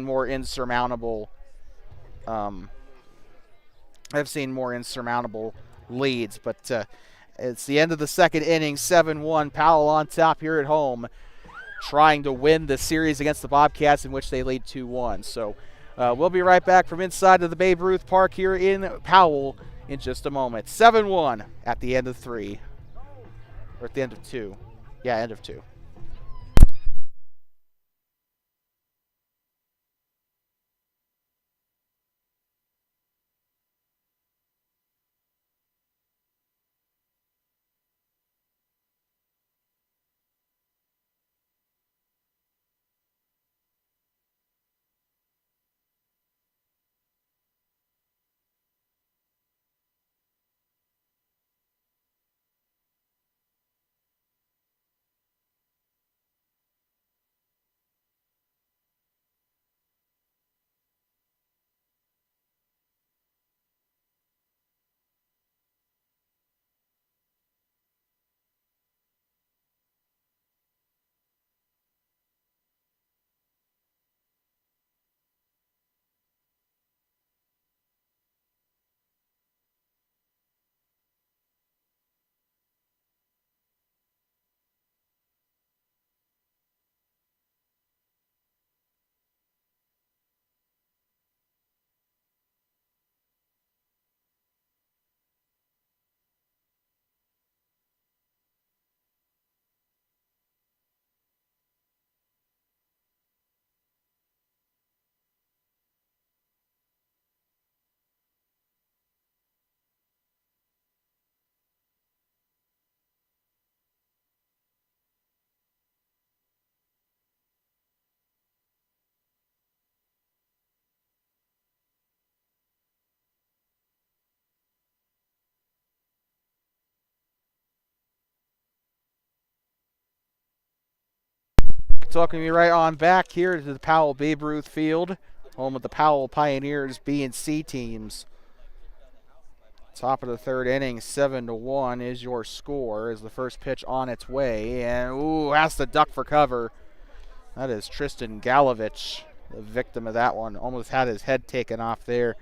A: more insurmountable. I've seen more insurmountable leads, but it's the end of the second inning, 7-1. Powell on top here at home, trying to win the series against the Bobcats, in which they lead 2-1. So we'll be right back from inside of the Babe Ruth Park here in Powell in just a moment. 7-1 at the end of 3, or at the end of 2. Yeah, end of 2. like to welcome you right on back here to the Powell Babe Ruth Field, home of the Powell Pioneers B and C teams. Top of the third inning, 7-1 is your score as the first pitch on its way. And, ooh, has to duck for cover. That is Tristan Galovich, the victim of that one. Almost had his head taken off there.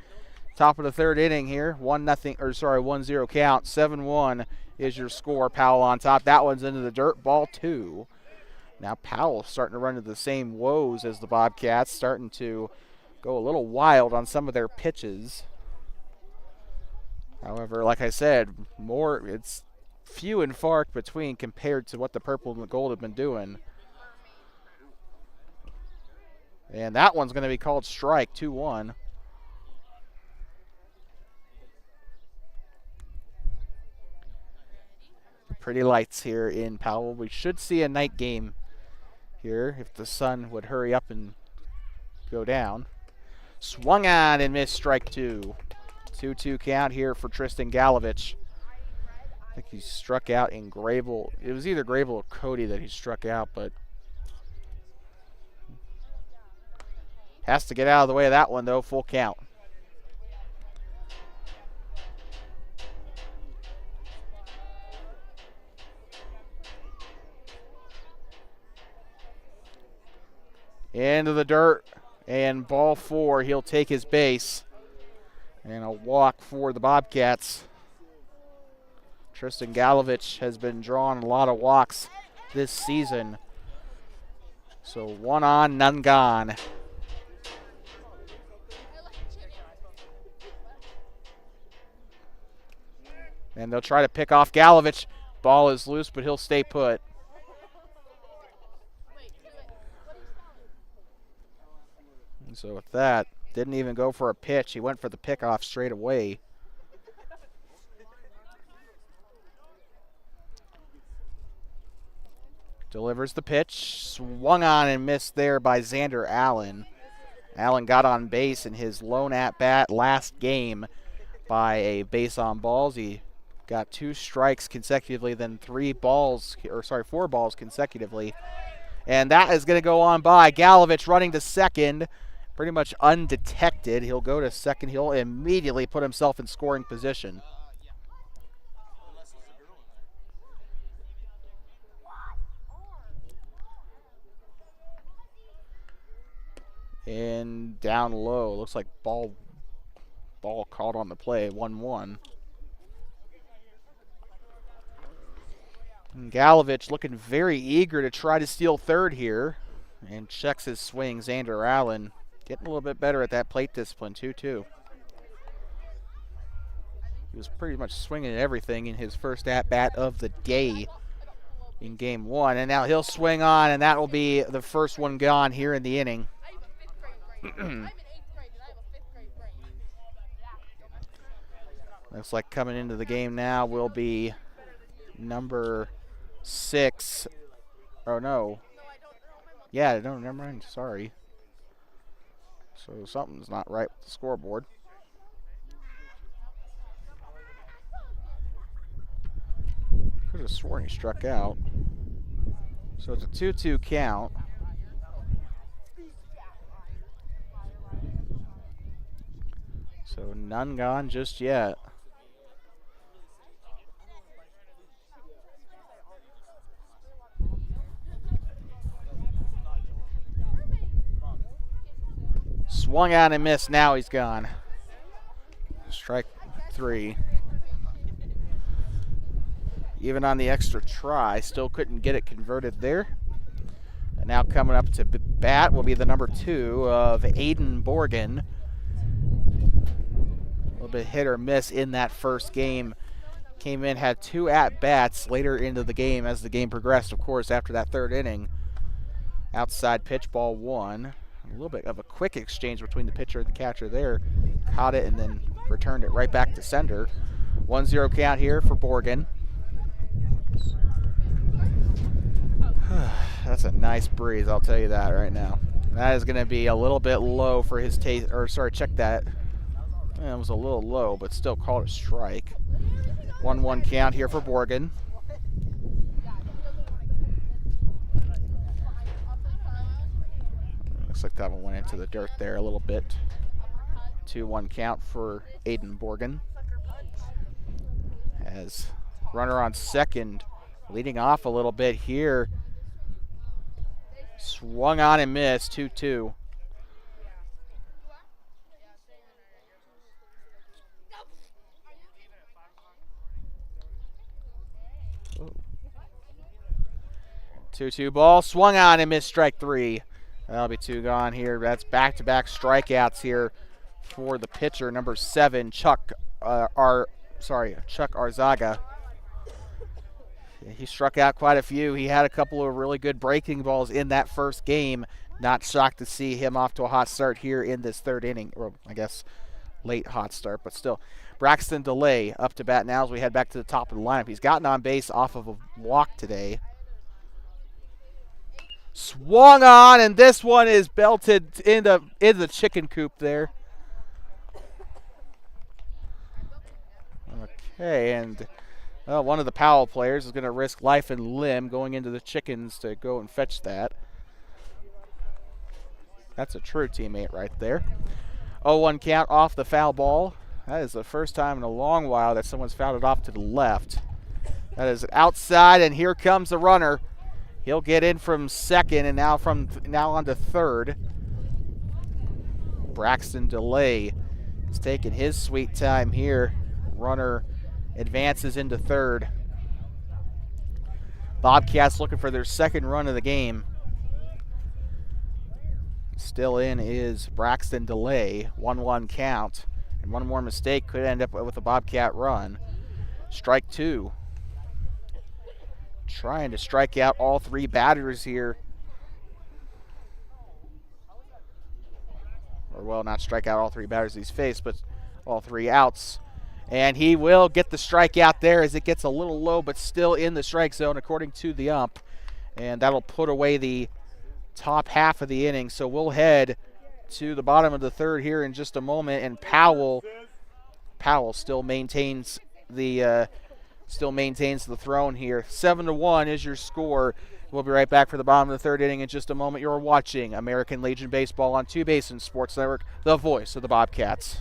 A: Top of the third inning here, 1-0 count, 7-1 is your score. Powell on top. That one's into the dirt, ball 2. Now Powell starting to run into the same woes as the Bobcats, starting to go a little wild on some of their pitches. However, like I said, it's few and far between compared to what the purple and the gold have been doing. And that one's going to be called strike, 2-1. Pretty lights here in Powell. We should see a night game here if the sun would hurry up and go down. Swung on and missed, strike 2. 2-2 count here for Tristan Galovich. I think he struck out in Grable. It was either Grable or Cody that he struck out, but has to get out of the way of that one, though. Full count. Into the dirt, and ball 4. He'll take his base. And a walk for the Bobcats. Tristan Galovich has been drawing a lot of walks this season. So 1 on, none gone. And they'll try to pick off Galovich. Ball is loose, but he'll stay put. And so with that, didn't even go for a pitch. He went for the pickoff straight away. Delivers the pitch. Swung on and missed there by Xander Allen. Allen got on base in his lone at-bat last game by a base on balls. He got 2 strikes consecutively, then 4 balls consecutively. And that is going to go on by. Galovich running to second. Pretty much undetected. He'll go to second. He'll immediately put himself in scoring position. And down low. Looks like ball caught on the play. 1-1. And Galovich looking very eager to try to steal third here. And checks his swing. Xander Allen getting a little bit better at that plate discipline, 2-2. He was pretty much swinging at everything in his first at-bat of the day in game 1. And now he'll swing on, and that will be the first one gone here in the inning. Looks like coming into the game now will be number 6. Oh, no. Yeah, no, never mind. Sorry. So something's not right with the scoreboard. Could have sworn he struck out. So it's a 2-2 count. So none gone just yet. Swung out and missed. Now he's gone. Strike 3. Even on the extra try, still couldn't get it converted there. And now coming up to bat will be the number 2 of Aiden Borgen. A little bit hit or miss in that first game. Came in, had 2 at-bats later into the game as the game progressed, of course, after that third inning. Outside pitch, ball 1. A little bit of a quick exchange between the pitcher and the catcher there. Caught it and then returned it right back to center. 1-0 count here for Borgen. That's a nice breeze, I'll tell you that right now. That is going to be a little bit low for his taste. Or sorry, check that. Yeah, it was a little low, but still called a strike. 1-1 count here for Borgen. looks like that one went into the dirt there a little bit. 2-1 count for Aiden Borgen. As runner on second, leading off a little bit here. Swung on and missed, 2-2. Oh. 2-2 ball, swung on and missed, strike three. That'll be two gone here. That's back-to-back strikeouts here for the pitcher, number 7, Chuck Arzaga. He struck out quite a few. He had a couple of really good breaking balls in that first game. Not shocked to see him off to a hot start here in this third inning, or I guess late hot start, but still. Braxton DeLay up to bat now as we head back to the top of the lineup. He's gotten on base off of a walk today. Swung on, and this one is belted into the chicken coop there. Okay, and one of the Powell players is going to risk life and limb going into the chickens to go and fetch that. That's a true teammate right there. 0-1 count off the foul ball. That is the first time in a long while that someone's fouled it off to the left. That is outside, and here comes the runner. He'll get in from second, and now on to third. Braxton DeLay is taking his sweet time here. Runner advances into third. Bobcats looking for their second run of the game. Still in is Braxton DeLay, 1-1 count. And one more mistake could end up with a Bobcat run. Strike two. Trying to strike out all three batters here. Or, well, not strike out all three batters he's faced, but all three outs. And he will get the strikeout there as it gets a little low, but still in the strike zone according to the ump. And that'll put away the top half of the inning. So we'll head to the bottom of the third here in just a moment. And Powell still maintains the throne here. 7-1 is your score. We'll be right back for the bottom of the third inning in just a moment. You're watching American Legion Baseball on Two Basin Sports Network, the voice of the Bobcats.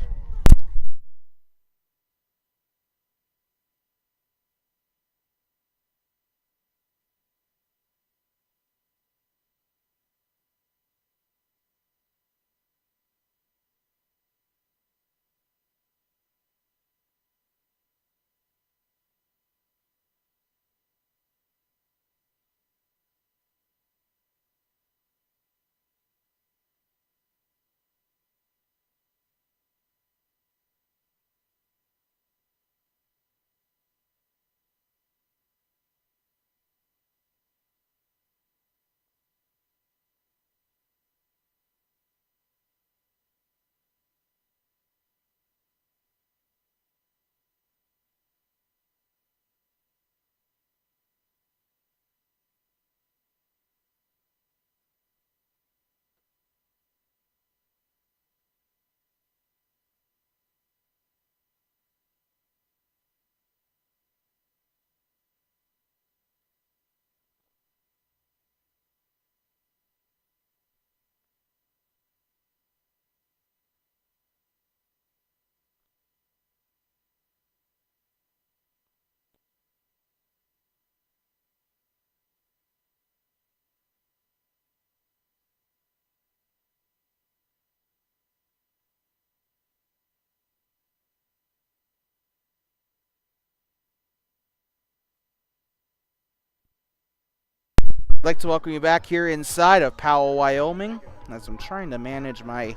A: I'd like to welcome you back here inside of Powell, Wyoming, as I'm trying to manage my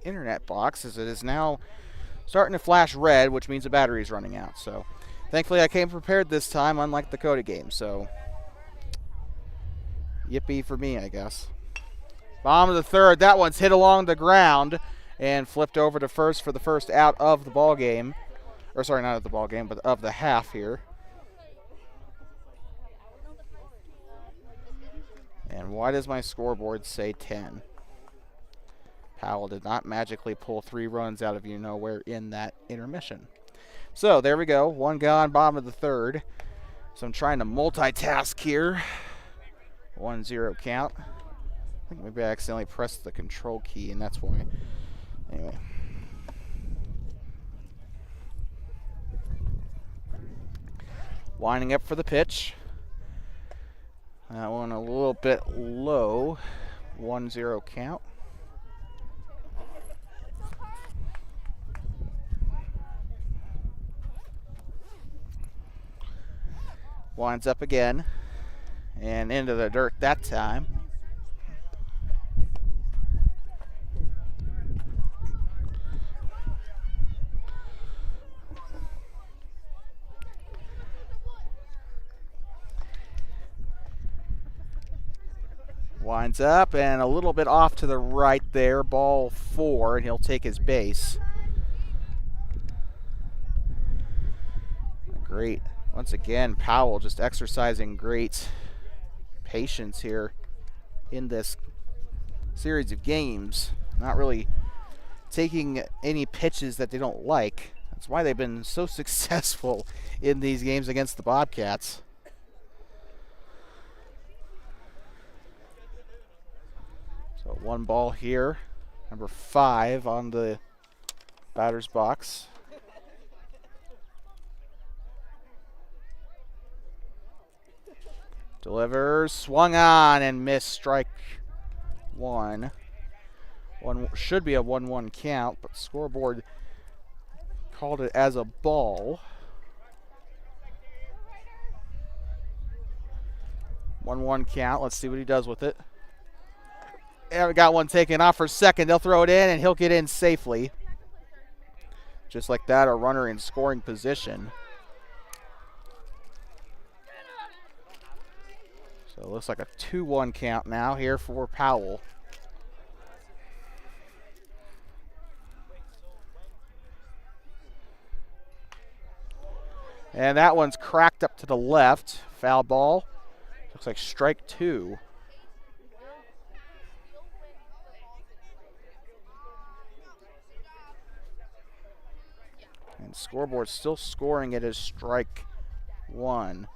A: internet box, as it is now starting to flash red, which means the battery is running out. So thankfully I came prepared this time, unlike the Coda game. So yippee for me, I guess. Bottom of the third, that one's hit along the ground and flipped over to first for the first out of the ball game. Or sorry, not of the ball game, but of the half here. And why does my scoreboard say 10? Powell did not magically pull 3 runs out of nowhere in that intermission. So there we go. One gone, bottom of the third. So I'm trying to multitask here. 1-0 count. I think maybe I accidentally pressed the control key, and that's why. Anyway. Winding up for the pitch. That one a little bit low. 1-0 count. Winds up again. And into the dirt that time. Winds up and a little bit off to the right there. Ball 4, and he'll take his base. Great. Once again, Powell just exercising great patience here in this series of games. Not really taking any pitches that they don't like. That's why they've been so successful in these games against the Bobcats. So 1 ball here. Number 5 on the batter's box. Delivers, swung on and missed. Strike 1. Should be a 1-1 count, but scoreboard called it as a ball. 1-1 count. Let's see what he does with it. Yeah, we got one taken off for second. They'll throw it in, and he'll get in safely. Just like that, a runner in scoring position. So it looks like a 2-1 count now here for Powell. And that one's cracked up to the left. Foul ball. Looks like strike 2. And scoreboard still scoring it as strike 1.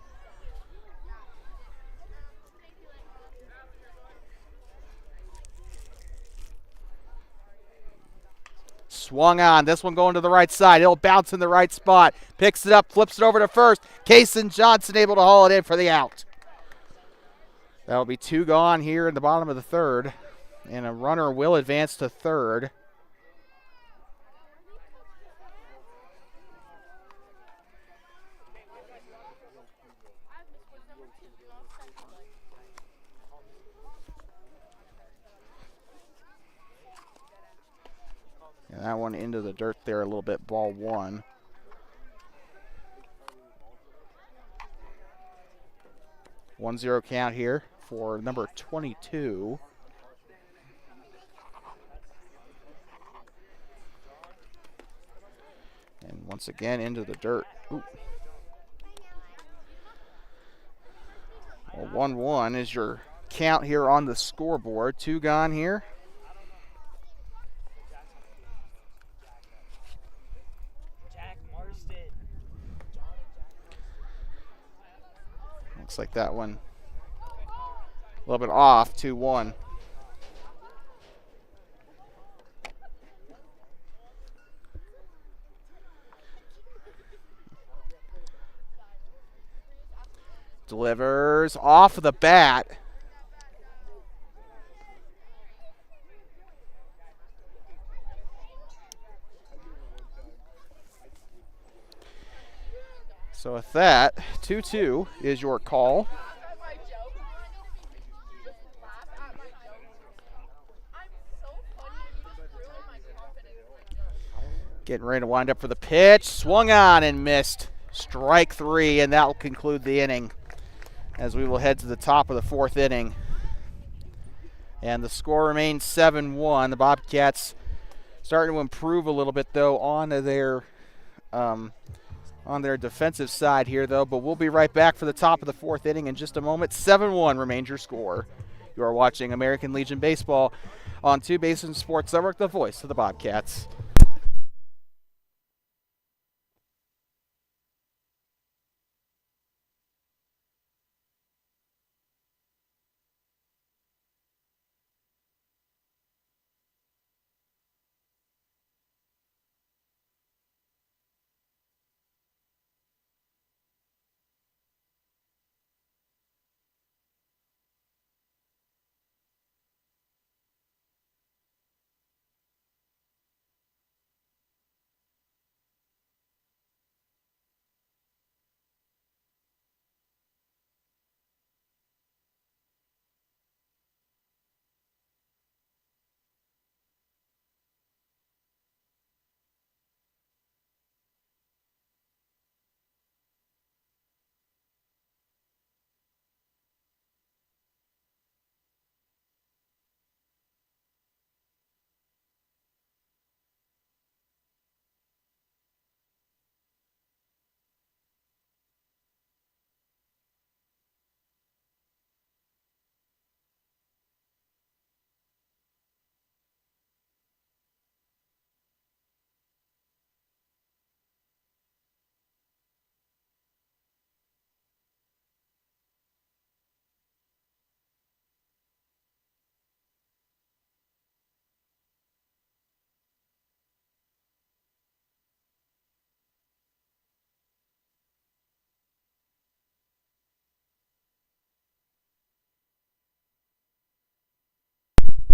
A: Swung on. This one going to the right side. It'll bounce in the right spot. Picks it up, flips it over to first. Kaysen Johnson able to haul it in for the out. That'll be 2 gone here in the bottom of the 3rd. And a runner will advance to 3rd. And that one into the dirt there a little bit, ball 1. One 1-0 count here for number 22. And once again into the dirt. Ooh. Well, 1-1 is your count here on the scoreboard. 2 gone here. Looks like that one a little bit off, 2-1. Delivers off of the bat. So with that, 2-2 is your call. Getting ready to wind up for the pitch. Swung on and missed. Strike 3, and that will conclude the inning as we will head to the top of the 4th inning. And the score remains 7-1. The Bobcats starting to improve a little bit, though, on their defensive side here, though. But we'll be right back for the top of the 4th inning in just a moment. 7-1 remains your score. You are watching American Legion Baseball on 2 Basin Sports Network, the voice of the Bobcats.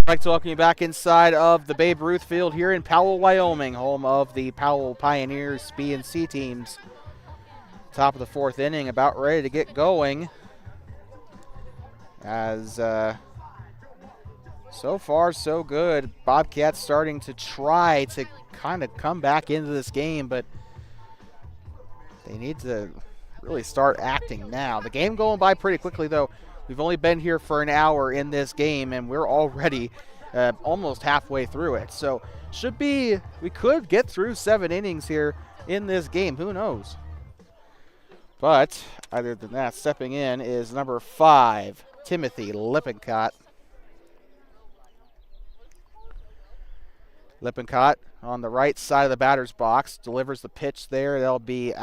A: I'd like to welcome you back inside of the Babe Ruth Field here in Powell, Wyoming, home of the Powell Pioneers B and C teams. Top of the fourth inning, about ready to get going. As so far so good. Bobcats starting to try to kind of come back into this game, but they need to really start acting now. The game going by pretty quickly, though. We've only been here for an hour in this game, and we're already almost halfway through it. So we could get through 7 innings here in this game. Who knows? But other than that, stepping in is number 5, Timothy Lippincott. Lippincott on the right side of the batter's box delivers the pitch there. They'll be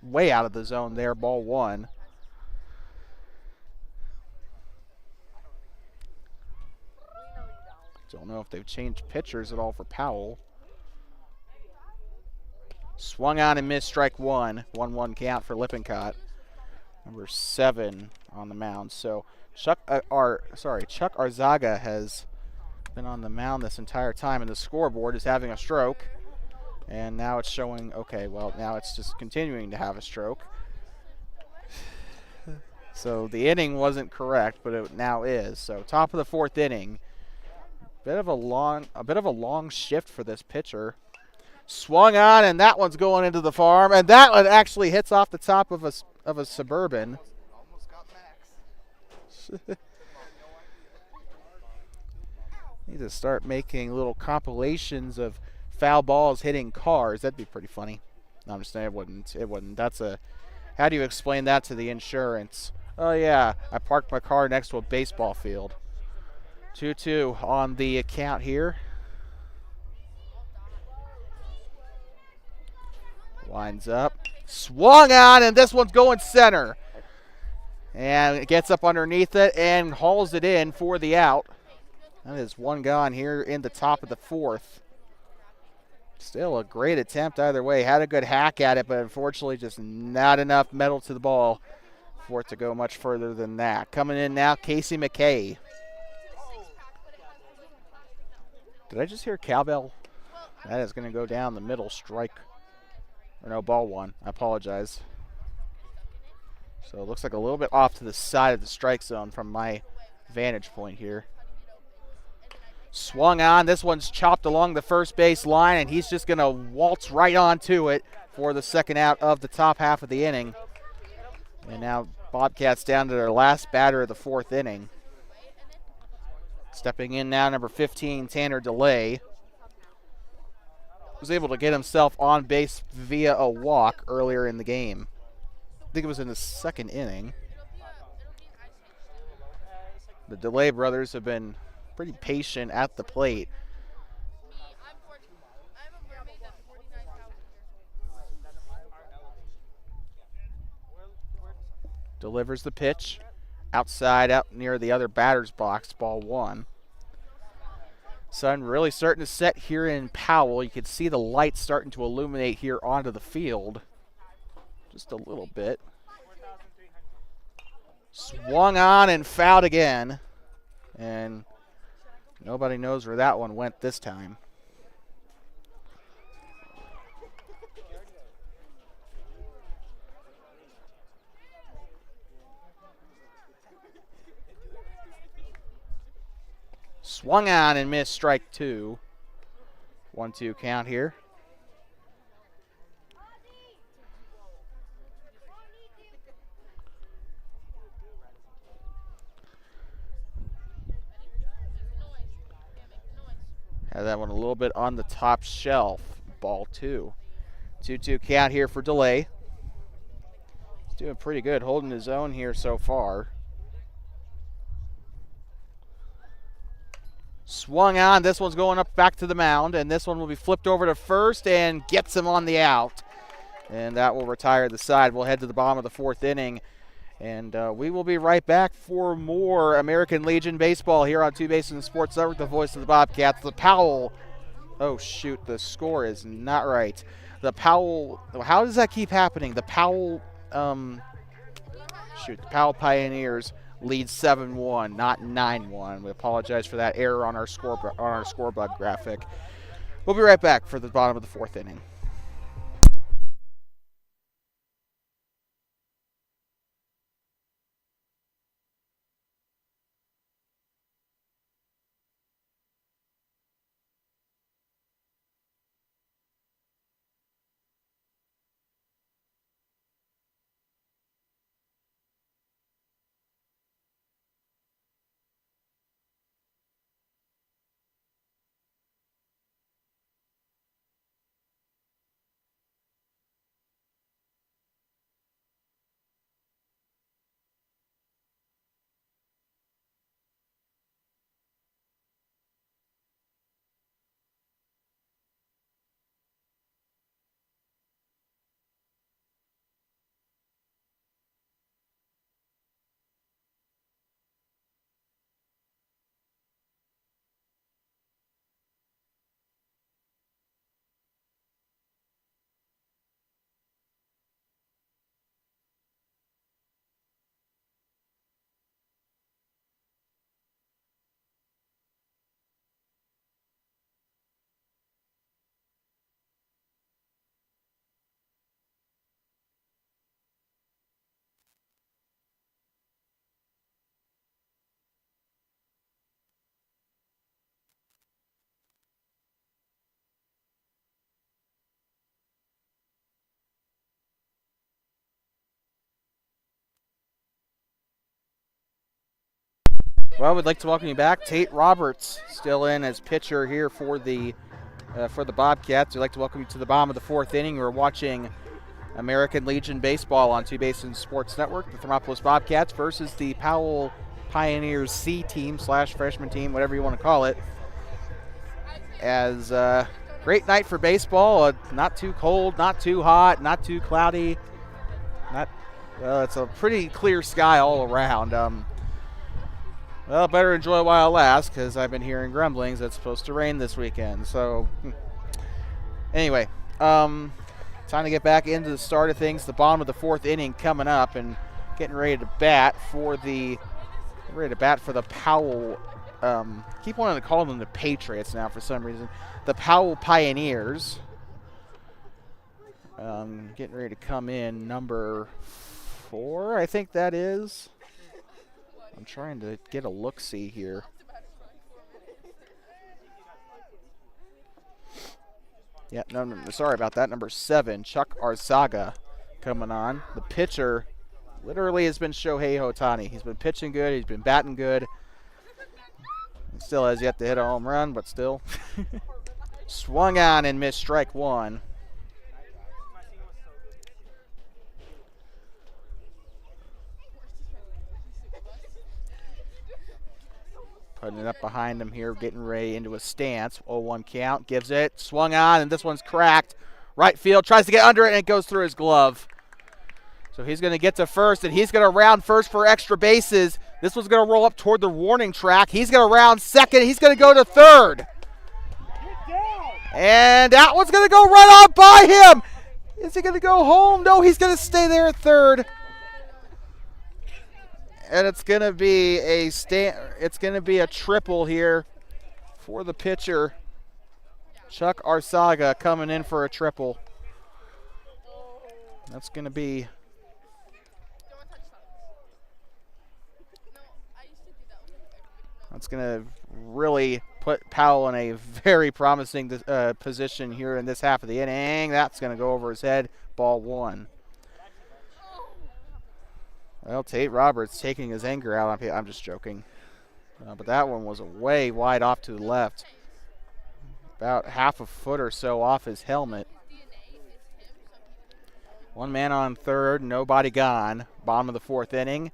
A: way out of the zone there, ball 1. Don't know if they've changed pitchers at all for Powell. Swung on and missed, strike 1. 1-1 count for Lippincott. Number 7 on the mound. So Chuck Arzaga has been on the mound this entire time, and the scoreboard is having a stroke. And now it's showing, okay, well, now it's just continuing to have a stroke. So the inning wasn't correct, but it now is. So top of the fourth inning. A bit of a long shift for this pitcher. Swung on, and that one's going into the farm, and that one actually hits off the top of a Suburban. Need to start making little compilations of foul balls hitting cars. That'd be pretty funny. No, I'm just saying it wouldn't. It wouldn't. How do you explain that to the insurance? Oh yeah, I parked my car next to a baseball field. 2-2 on the account here. Winds up. Swung on, and this one's going center. And it gets up underneath it and hauls it in for the out. That is one gone here in the top of the fourth. Still a great attempt either way. Had a good hack at it, but unfortunately just not enough metal to the ball for it to go much further than that. Coming in now, Casey McKay. Did I just hear cowbell? That is going to go down the middle, strike. Or no, ball 1. I apologize. So it looks like a little bit off to the side of the strike zone from my vantage point here. Swung on. This one's chopped along the first base line, and he's just going to waltz right onto it for the second out of the top half of the inning. And now Bobcats down to their last batter of the fourth inning. Stepping in now, number 15, Tanner DeLay. Was able to get himself on base via a walk earlier in the game. I think it was in the second inning. The DeLay brothers have been pretty patient at the plate. Delivers the pitch. Outside, out near the other batter's box, ball 1. Sun really starting to set here in Powell. You can see the lights starting to illuminate here onto the field. Just a little bit. Swung on and fouled again. And nobody knows where that one went this time. Swung on and missed, strike 2. 1-2 count here. Had that one a little bit on the top shelf. Ball 2. 2-2 count here for DeLay. He's doing pretty good, holding his own here so far. Swung on. This one's going up back to the mound, and this one will be flipped over to first and gets him on the out. And that will retire the side. We'll head to the bottom of the fourth inning, and we will be right back for more American Legion baseball here on Two Bases Sports Network, the voice of the Bobcats. The Powell, oh shoot, the score is not right. The Powell, how does that keep happening? The Powell, the Powell Pioneers leads 7-1, not 9-1. We apologize for that error on our scoreboard graphic. We'll be right back for the bottom of the fourth inning. Well, we'd like to welcome you back. Tate Roberts still in as pitcher here for the Bobcats. We'd like to welcome you to the bottom of the fourth inning. We're watching American Legion Baseball on Two Basin Sports Network. The Thermopolis Bobcats versus the Powell Pioneers C team / freshman team, whatever you want to call it. As great night for baseball. Not too cold, not too hot, not too cloudy. It's a pretty clear sky all around. Well, better enjoy it while it lasts, because I've been hearing grumblings that it's supposed to rain this weekend. So, anyway, time to get back into the start of things. The bottom of the fourth inning coming up, and getting ready to bat for the Powell. Keep wanting to call them the Patriots now for some reason. The Powell Pioneers. Getting ready to come in, number 4, I think that is. I'm trying to get a look-see here. Yeah, no, sorry about that. Number 7, Chuck Arzaga coming on. The pitcher literally has been Shohei Ohtani. He's been pitching good. He's been batting good. He still has yet to hit a home run, but still. Swung on and missed strike 1. Putting it up behind him here, getting ready into a stance. 0-1 count, gives it, swung on, and this one's cracked. Right field, tries to get under it, and it goes through his glove. So he's going to get to first, and he's going to round first for extra bases. This one's going to roll up toward the warning track. He's going to round second. He's going to go to third. And that one's going to go right on by him. Is he going to go home? No, he's going to stay there at third. And it's going to be a triple here for the pitcher. Chuck Arzaga coming in for a triple. That's going to really put Powell in a very promising position here in this half of the inning. That's going to go over his head. Ball 1. Well, Tate Roberts taking his anger out. I'm just joking. But that one was way wide off to the left. About half a foot or so off his helmet. One man on third, nobody gone. Bottom of the fourth inning.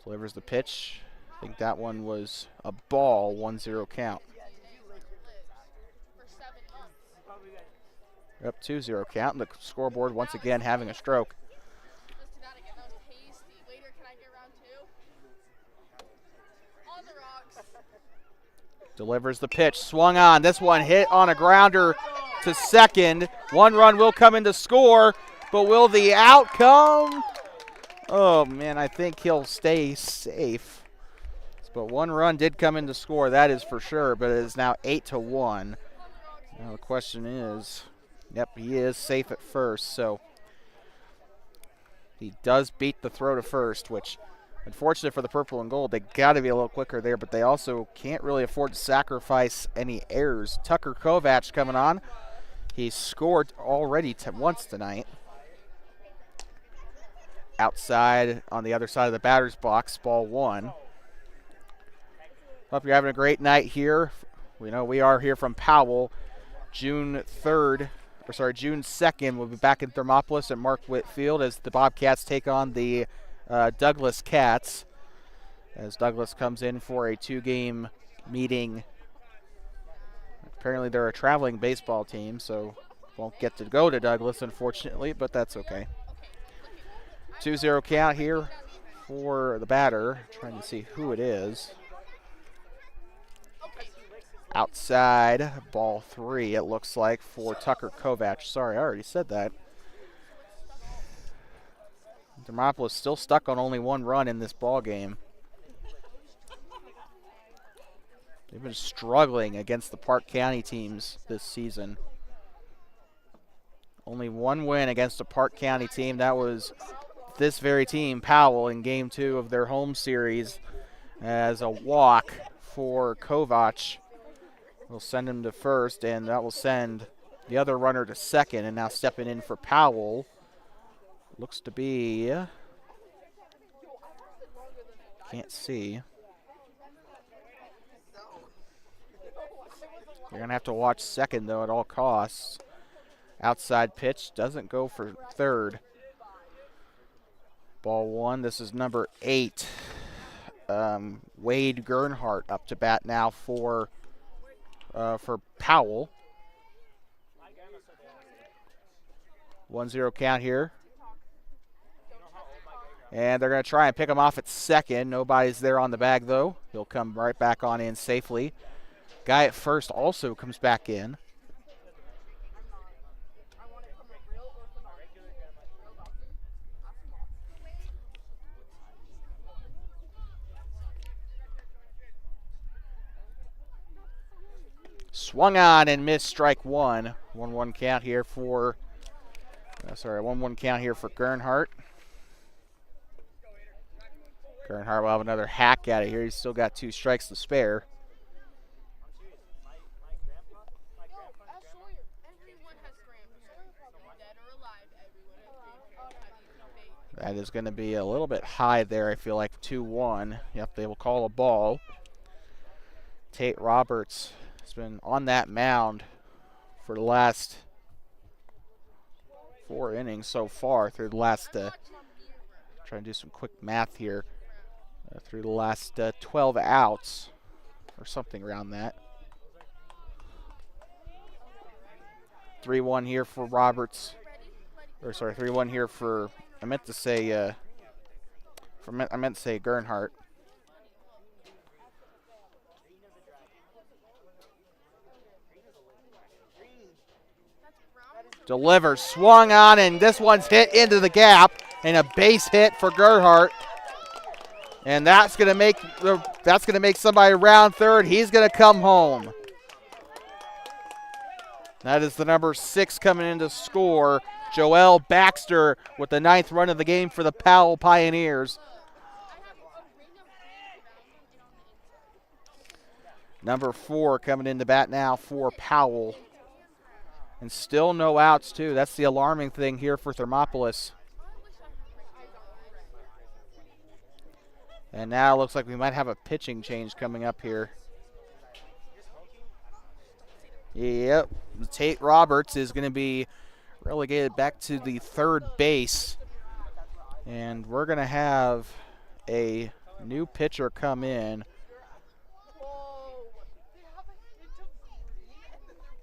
A: Delivers the pitch. I think that one was a ball, 1-0 count. Up 2-0 count, and the scoreboard once again having a stroke. Delivers the pitch, swung on. This one hit on a grounder to second. One run will come in to score, but will the outcome? Oh, man, I think he'll stay safe. But one run did come in to score, that is for sure, but it is now 8-1. Now the question is, yep, he is safe at first, so he does beat the throw to first, which, unfortunate for the purple and gold, they got to be a little quicker there, but they also can't really afford to sacrifice any errors. Tucker Kovac coming on. He scored already once tonight. Outside on the other side of the batter's box, ball one. Hope you're having a great night here. We know we are here from Powell. June 2nd, we'll be back in Thermopolis at Mark Witt Field as the Bobcats take on the Douglas Cats. As Douglas comes in for a 2-game meeting. Apparently they're a traveling baseball team, so won't get to go to Douglas, unfortunately, but that's okay. 2-0 count here for the batter. Trying to see who it is. Outside, ball 3, it looks like, for Tucker Kovac. Sorry, I already said that. Thermopolis still stuck on only one run in this ball game. They've been struggling against the Park County teams this season. Only one win against a Park County team. That was this very team, Powell, in Game 2 of their home series as a walk for Kovac. We'll send him to first, and that will send the other runner to second. And now stepping in for Powell looks to be, can't see. You're going to have to watch second, though, at all costs. Outside pitch doesn't go for third. Ball one. This is number 8. Wade Gernhardt up to bat now for Powell. 1-0 count here. And they're going to try and pick him off at second. Nobody's there on the bag, though. He'll come right back on in safely. Guy at first also comes back in. Swung on and missed, strike one. 1-1 count here for, 1-1 count here for Gernhardt. Gernhardt will have another hack at it here. He's still got 2 strikes to spare. That is going to be a little bit high there, I feel like. 2-1. Yep, they will call a ball. Tate Roberts has been on that mound for the last 4 innings so far through the last, trying to do some quick math here, through the last 12 outs or something around that. 3-1 here for Roberts, 3-1 here for, I meant to say Gernhardt. Delivers, swung on, and this one's hit into the gap, and a base hit for Gernhardt. And that's gonna make somebody round third. He's gonna come home. That is the number 6 coming in to score. Joel Baxter with the 9th run of the game for the Powell Pioneers. Number 4 coming in to bat now for Powell. And still no outs, too. That's the alarming thing here for Thermopolis. And now it looks like we might have a pitching change coming up here. Yep, Tate Roberts is going to be relegated back to the third base. And we're going to have a new pitcher come in.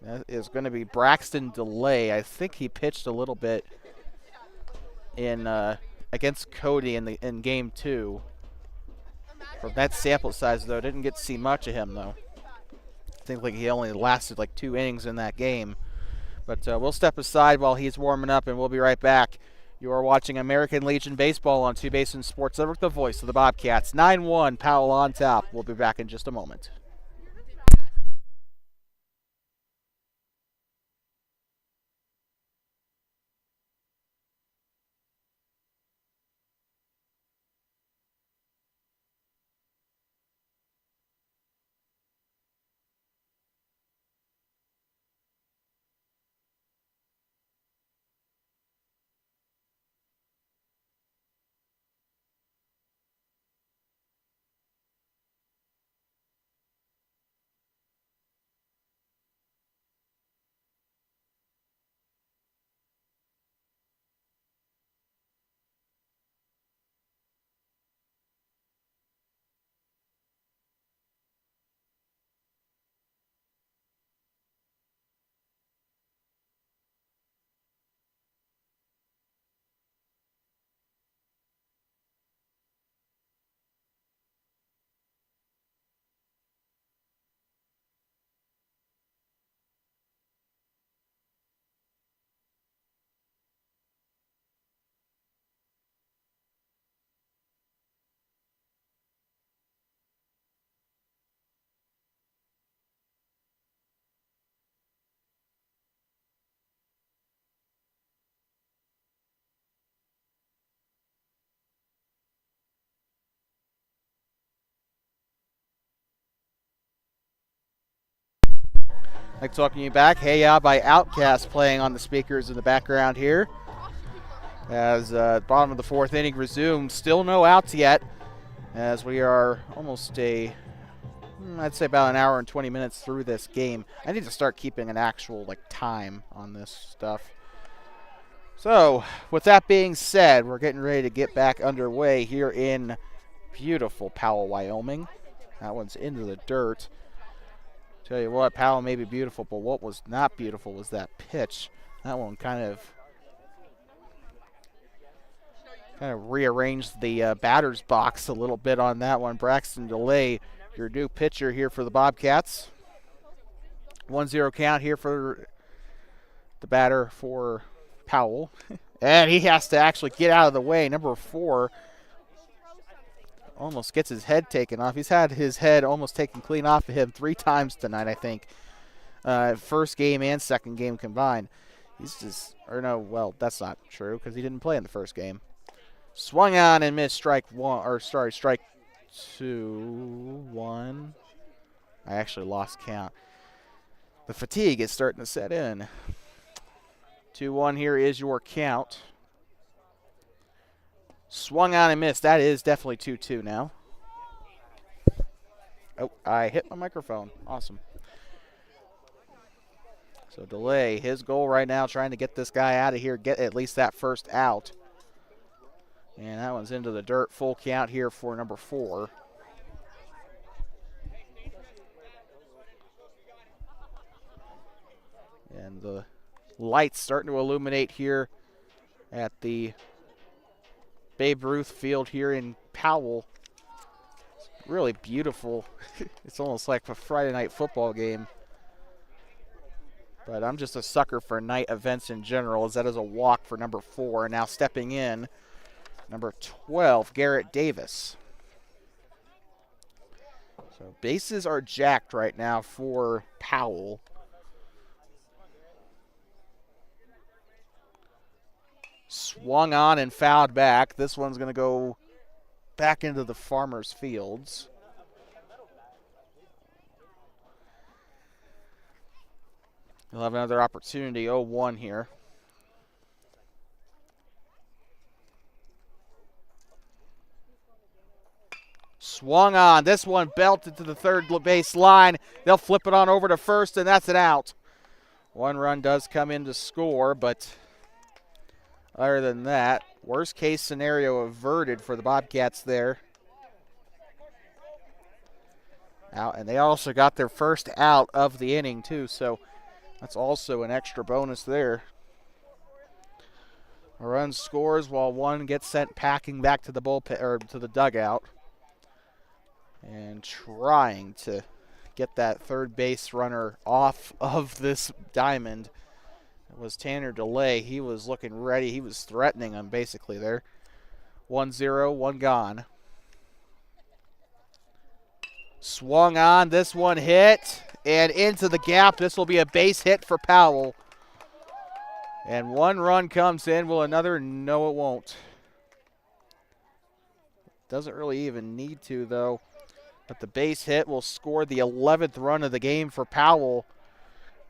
A: That is going to be Braxton DeLay. I think he pitched a little bit in against Cody in Game 2. From that sample size, though, didn't get to see much of him, though. I think he only lasted like 2 innings in that game. But we'll step aside while he's warming up, and we'll be right back You are watching American Legion Baseball on Two Basin Sports Network, the voice of the Bobcats. 9-1, Powell on top. We'll be back in just a moment. Like talking you back. Hey Ya by Outcast playing on the speakers in the background here. As bottom of the fourth inning resumed. Still no outs yet, as we are almost I'd say about an hour and 20 minutes through this game. I need to start keeping an actual time on this stuff. So, with that being said, we're getting ready to get back underway here in beautiful Powell, Wyoming. That one's into the dirt. Tell you what, Powell may be beautiful, but what was not beautiful was that pitch. That one kind of rearranged the batter's box a little bit on that one. Braxton DeLay, your new pitcher here for the Bobcats. 1-0 count here for the batter for Powell. And he has to actually get out of the way. Number 4 almost gets his head taken off. He's had his head almost taken clean off of him 3 times tonight, I think. First game and second game combined. That's not true because he didn't play in the first game. Swung on and missed strike 2, 1. I actually lost count. The fatigue is starting to set in. 2-1 here is your count. Swung on and missed. That is definitely 2-2 now. Oh, I hit my microphone. Awesome. So DeLay, his goal right now, trying to get this guy out of here, get at least that first out. And that one's into the dirt. Full count here for number 4. And the lights starting to illuminate here at the Babe Ruth Field here in Powell. It's really beautiful. It's almost like a Friday night football game. But I'm just a sucker for night events in general, as that is a walk for number 4. And now stepping in, number 12, Garrett Davis. So bases are jacked right now for Powell. Swung on and fouled back. This one's going to go back into the Farmers' Fields. He'll have another opportunity. 0-1 here. Swung on. This one belted to the third base line. They'll flip it on over to first, and that's an out. 1 run does come in to score, but other than that, worst case scenario averted for the Bobcats there. Out, and they also got their first out of the inning too, so that's also an extra bonus there. A run scores while 1 gets sent packing back to the bullpen or to the dugout, and trying to get that third base runner off of this diamond. was Tanner DeLay. He was looking ready. He was threatening him basically there. 1-0, one gone. Swung on. This one hit. And into the gap. This will be a base hit for Powell. And one run comes in. Will another? No, it won't. Doesn't really even need to, though. But the base hit will score the 11th run of the game for Powell.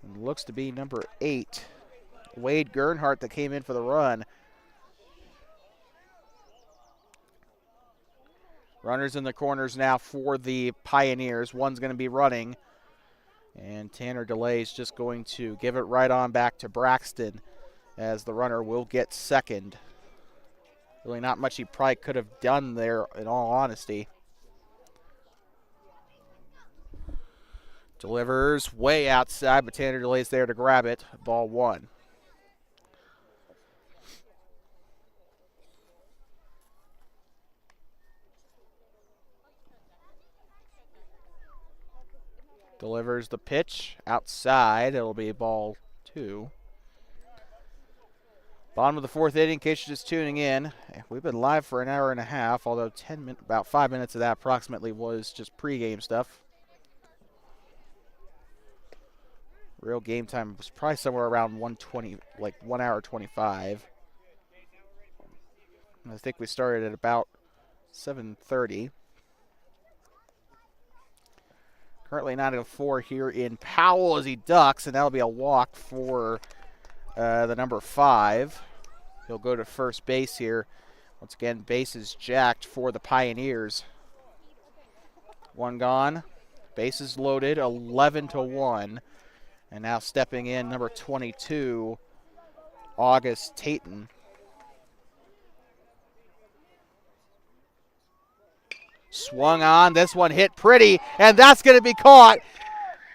A: And looks to be number 8. Wade Gernhardt that came in for the run. Runners in the corners now for the Pioneers. One's going to be running. And Tanner DeLay is just going to give it right on back to Braxton, as the runner will get second. Really not much he probably could have done there, in all honesty. Delivers way outside, but Tanner DeLay's there to grab it. Ball 1. Delivers the pitch outside. It'll be ball 2. Bottom of the 4th inning, in case you're just tuning in. We've been live for an hour and a half, although about 5 minutes of that approximately was just pregame stuff. Real game time was probably somewhere around 1:20, like 1 hour 25. I think we started at about 7:30. Currently 9:04 here in Powell as he ducks, and that'll be a walk for the number 5. He'll go to first base here. Once again, bases jacked for the Pioneers. One gone. Bases loaded, 11-1. And now stepping in, number 22, August Tatum. Swung on. This one hit pretty, and that's going to be caught.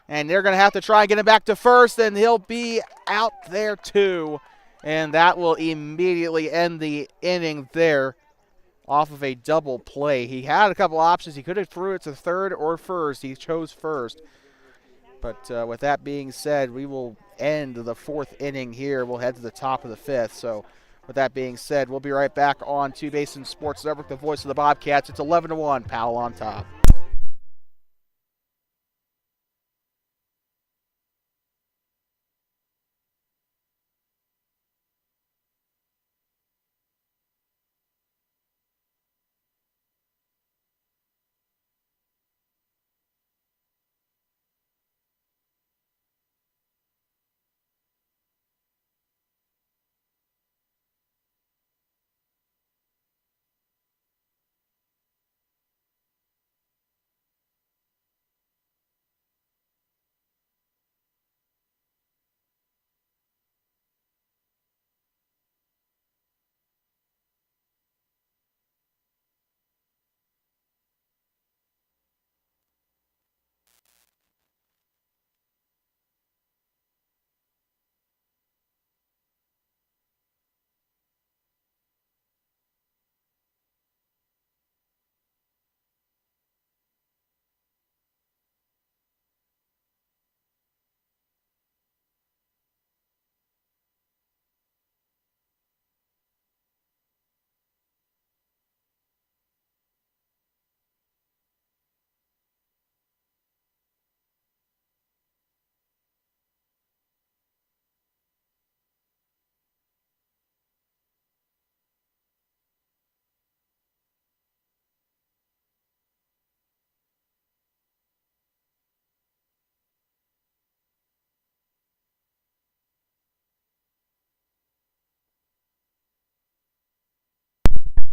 A: And they're going to have to try and get him back to first, and he'll be out there too. And that will immediately end the inning there off of a double play. He had a couple options. He could have threw it to third or first. He chose first. But with that being said, we will end the 4th inning here. We'll head to the top of the 5th. So with that being said, we'll be right back on Two Basin Sports Network, the voice of the Bobcats. It's 11-1, Powell on top.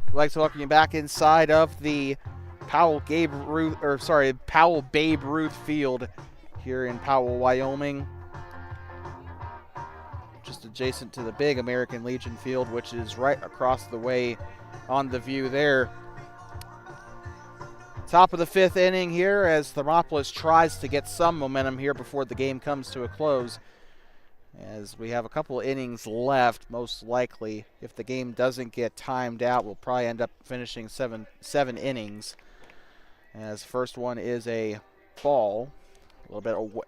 A: I'd like to welcome you back inside of the Powell Babe Ruth Field here in Powell, Wyoming. Just adjacent to the big American Legion Field, which is right across the way on the view there. Top of the 5th inning here as Thermopolis tries to get some momentum here before the game comes to a close. As we have a couple innings left, most likely. If the game doesn't get timed out, we'll probably end up finishing seven innings. As first one is a ball, a little bit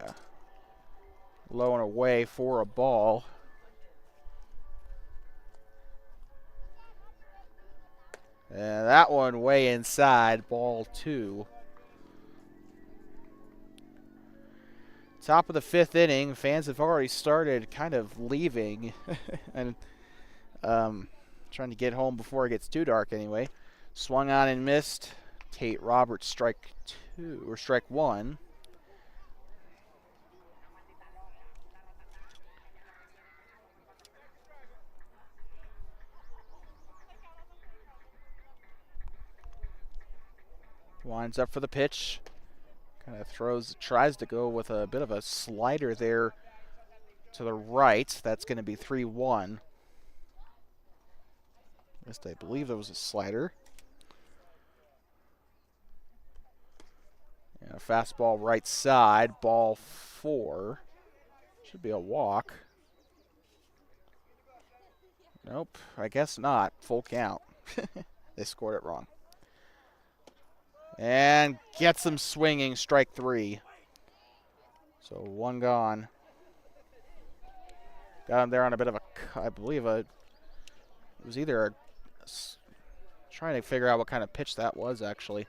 A: low and away for a ball. And that one way inside, ball 2. Top of the 5th inning, fans have already started kind of leaving and trying to get home before it gets too dark anyway. Swung on and missed. Tate Roberts strike 1. Winds up for the pitch. Kind of tries to go with a bit of a slider there to the right. That's going to be 3-1. At least I believe there was a slider. And a fastball right side, ball 4. Should be a walk. Nope, I guess not. Full count. They scored it wrong. And gets him swinging, strike 3. So 1 gone. Got him there on a bit of a, I believe it was either trying to figure out what kind of pitch that was actually.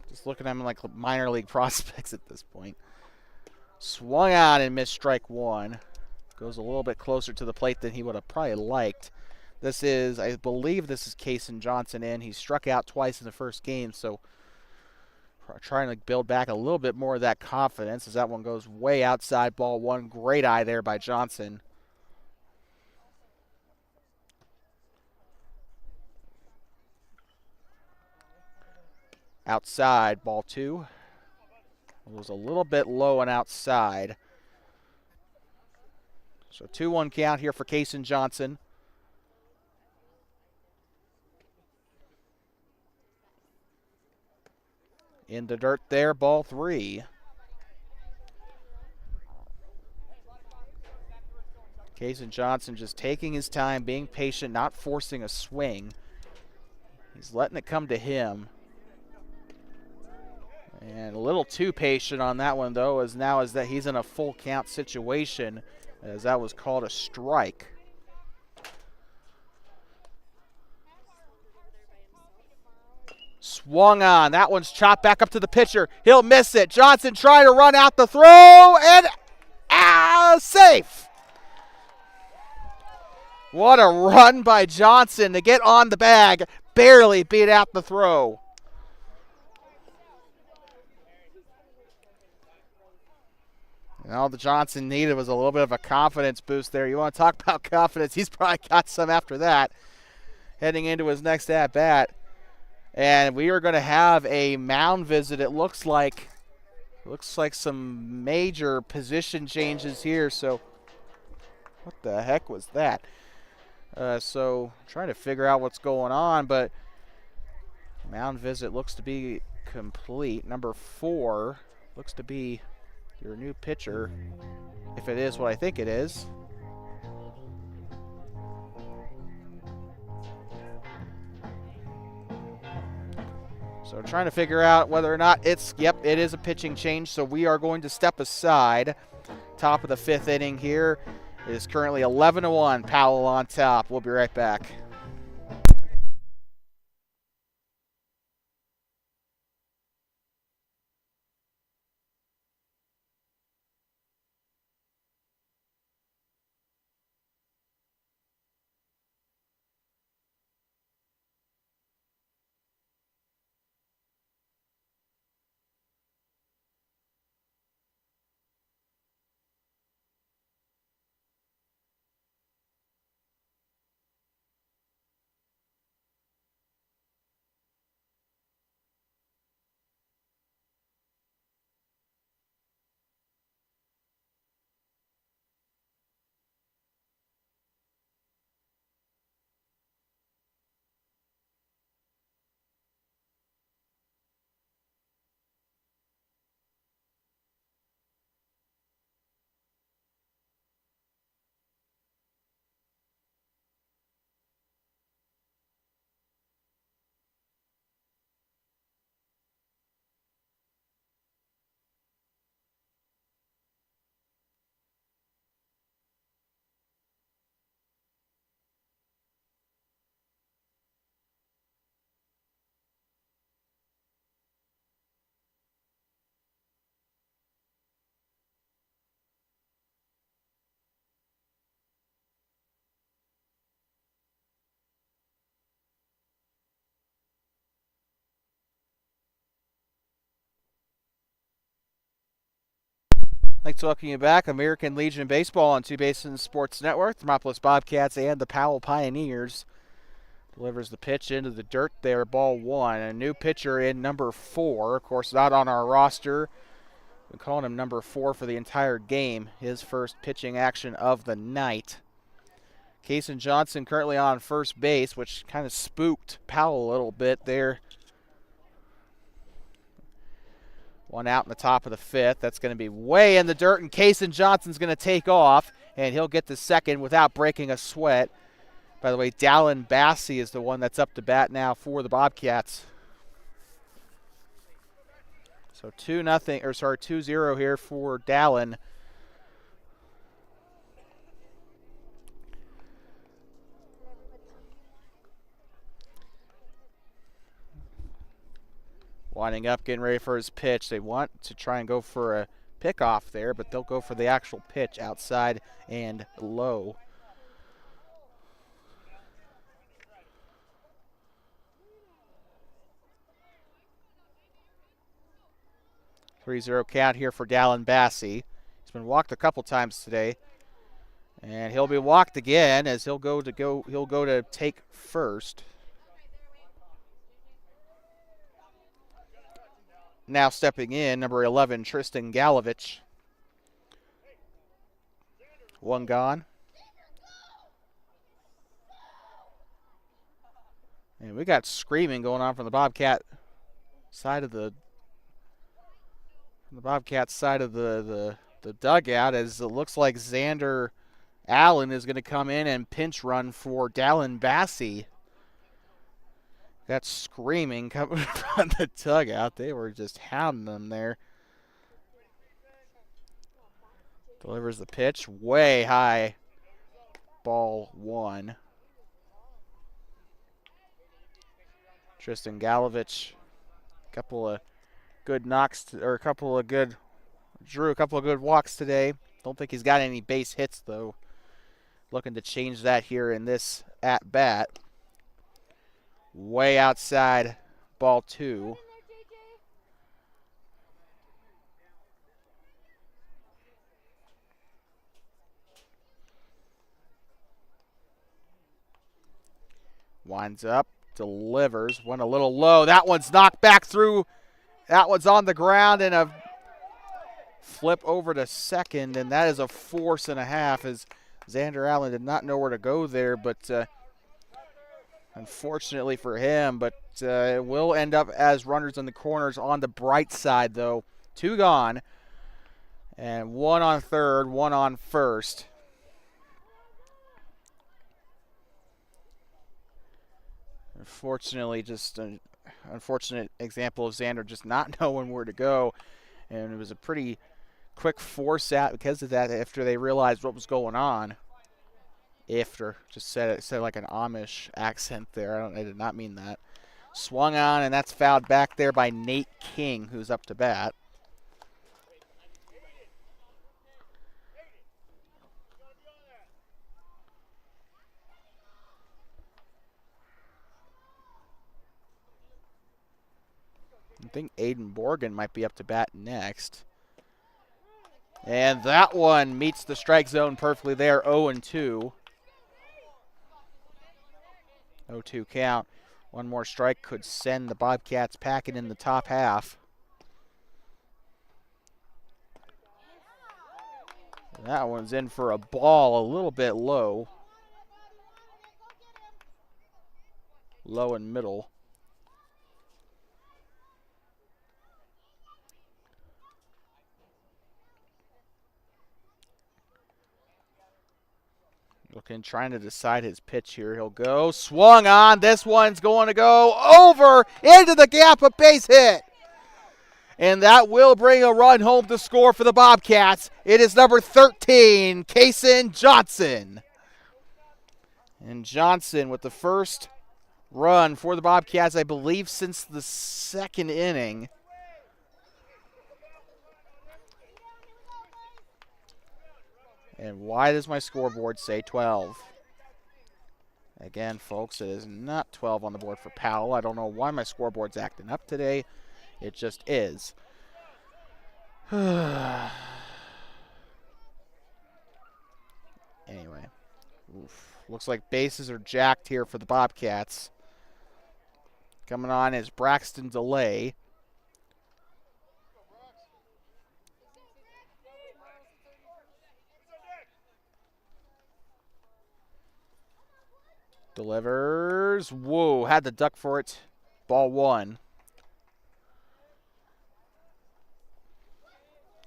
A: Just looking at him like minor league prospects at this point. Swung on and missed strike 1. Goes a little bit closer to the plate than he would have probably liked. This is, I believe this is Kason Johnson in. He struck out twice in the first game, so trying to build back a little bit more of that confidence as that one goes way outside, ball 1. Great eye there by Johnson. Outside, ball 2. It was a little bit low and outside. So 2-1 count here for Kason Johnson. In the dirt there, ball 3. Kason Johnson just taking his time, being patient, not forcing a swing. He's letting it come to him. And a little too patient on that one, though, as that he's in a full count situation, as that was called a strike. Swung on. That one's chopped back up to the pitcher. He'll miss it. Johnson trying to run out the throw, and safe. What a run by Johnson to get on the bag. Barely beat out the throw. And all the Johnson needed was a little bit of a confidence boost there. You want to talk about confidence? He's probably got some after that, heading into his next at-bat. And we are going to have a mound visit. It looks like some major position changes here. So what the heck was that? So trying to figure out what's going on, but mound visit looks to be complete. Number 4 looks to be your new pitcher, if it is what I think it is. So trying to figure out whether or not it is a pitching change. So we are going to step aside. Top of the 5th inning here. It is currently 11-1. Powell on top. We'll be right back. I'd like to welcome you back. American Legion Baseball on Two Basin Sports Network. Thermopolis Bobcats and the Powell Pioneers. Delivers the pitch into the dirt there, ball one. A new pitcher in number 4. Of course, not on our roster. We're calling him number 4 for the entire game. His first pitching action of the night. Kason Johnson currently on first base, which kind of spooked Powell a little bit there. One out in the top of the 5th. That's going to be way in the dirt, and Kason Johnson's going to take off, and he'll get to second without breaking a sweat. By the way, Dallin Bassey is the one that's up to bat now for the Bobcats. So 2-0 here for Dallin. Winding up, getting ready for his pitch. They want to try and go for a pickoff there, but they'll go for the actual pitch outside and low. Three-0 count here for Dallin Bassey. He's been walked a couple times today, and he'll be walked again as he'll go to take first. Now stepping in, number 11, Tristan Galovich. One gone. And we got screaming going on from the Bobcat side of the dugout, as it looks like Xander Allen is going to come in and pinch run for Dallin Bassey. Got screaming coming from the dugout. They were just hounding them there. Delivers the pitch way high. Ball one. Tristan Galovich, couple of good knocks, drew a couple of good walks today. Don't think he's got any base hits though. Looking to change that here in this at bat. Way outside, ball two. Winds up, delivers, went a little low. That one's knocked back through. That one's on the ground, and a flip over to second, and that is a force and a half, as Xander Allen did not know where to go there, but unfortunately for him, but it will end up as runners in the corners on the bright side, though. 2 gone, and 1 on third, 1 on first. Unfortunately, just an unfortunate example of Xander just not knowing where to go, and it was a pretty quick force out because of that after they realized what was going on. After, just said it like an Amish accent there. I did not mean that. Swung on, and that's fouled back there by Nate King, who's up to bat. I think Aiden Borgen might be up to bat next. And that one meets the strike zone perfectly there, 0-2. 0-2 count. One more strike could send the Bobcats packing in the top half. That one's in for a ball, a little bit low. Low and middle. Looking, trying to decide his pitch here. He'll go. Swung on. This one's going to go over into the gap, a base hit. And that will bring a run home to score for the Bobcats. It is number 13, Kason Johnson. And Johnson with the first run for the Bobcats, I believe, since the 2nd inning. And why does my scoreboard say 12? Again, folks, it is not 12 on the board for Powell. I don't know why my scoreboard's acting up today. It just is. Anyway, looks like bases are jacked here for the Bobcats. Coming on is Braxton DeLay. Delivers. Whoa, had to duck for it. Ball one.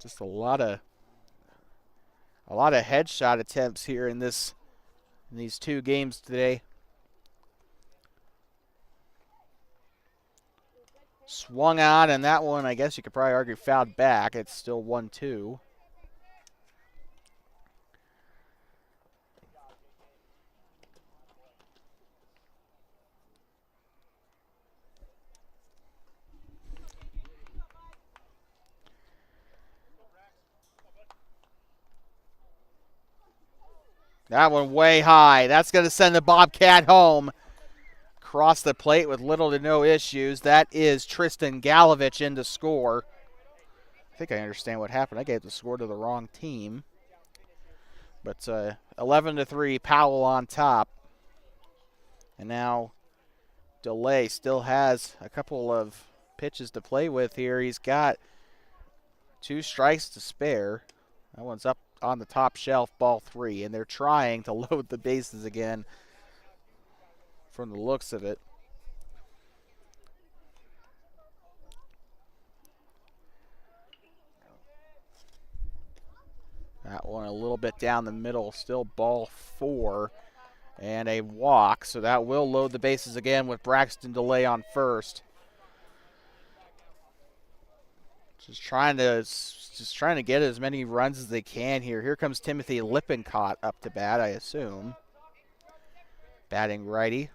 A: Just a lot of headshot attempts here in these two games today. Swung on, and that one, I guess you could probably argue, fouled back. It's still 1-2. That one way high. That's going to send the Bobcat home. Across the plate with little to no issues. That is Tristan Galovich in to score. I think I understand what happened. I gave the score to the wrong team. But 11-3, Powell on top. And now DeLay still has a couple of pitches to play with here. He's got 2 strikes to spare. That one's up on the top shelf, ball 3. And they're trying to load the bases again from the looks of it. That one a little bit down the middle, still ball 4 and a walk. So that will load the bases again with Braxton DeLay on first. Just trying to get as many runs as they can here. Here comes Timothy Lippincott up to bat, I assume. Batting righty.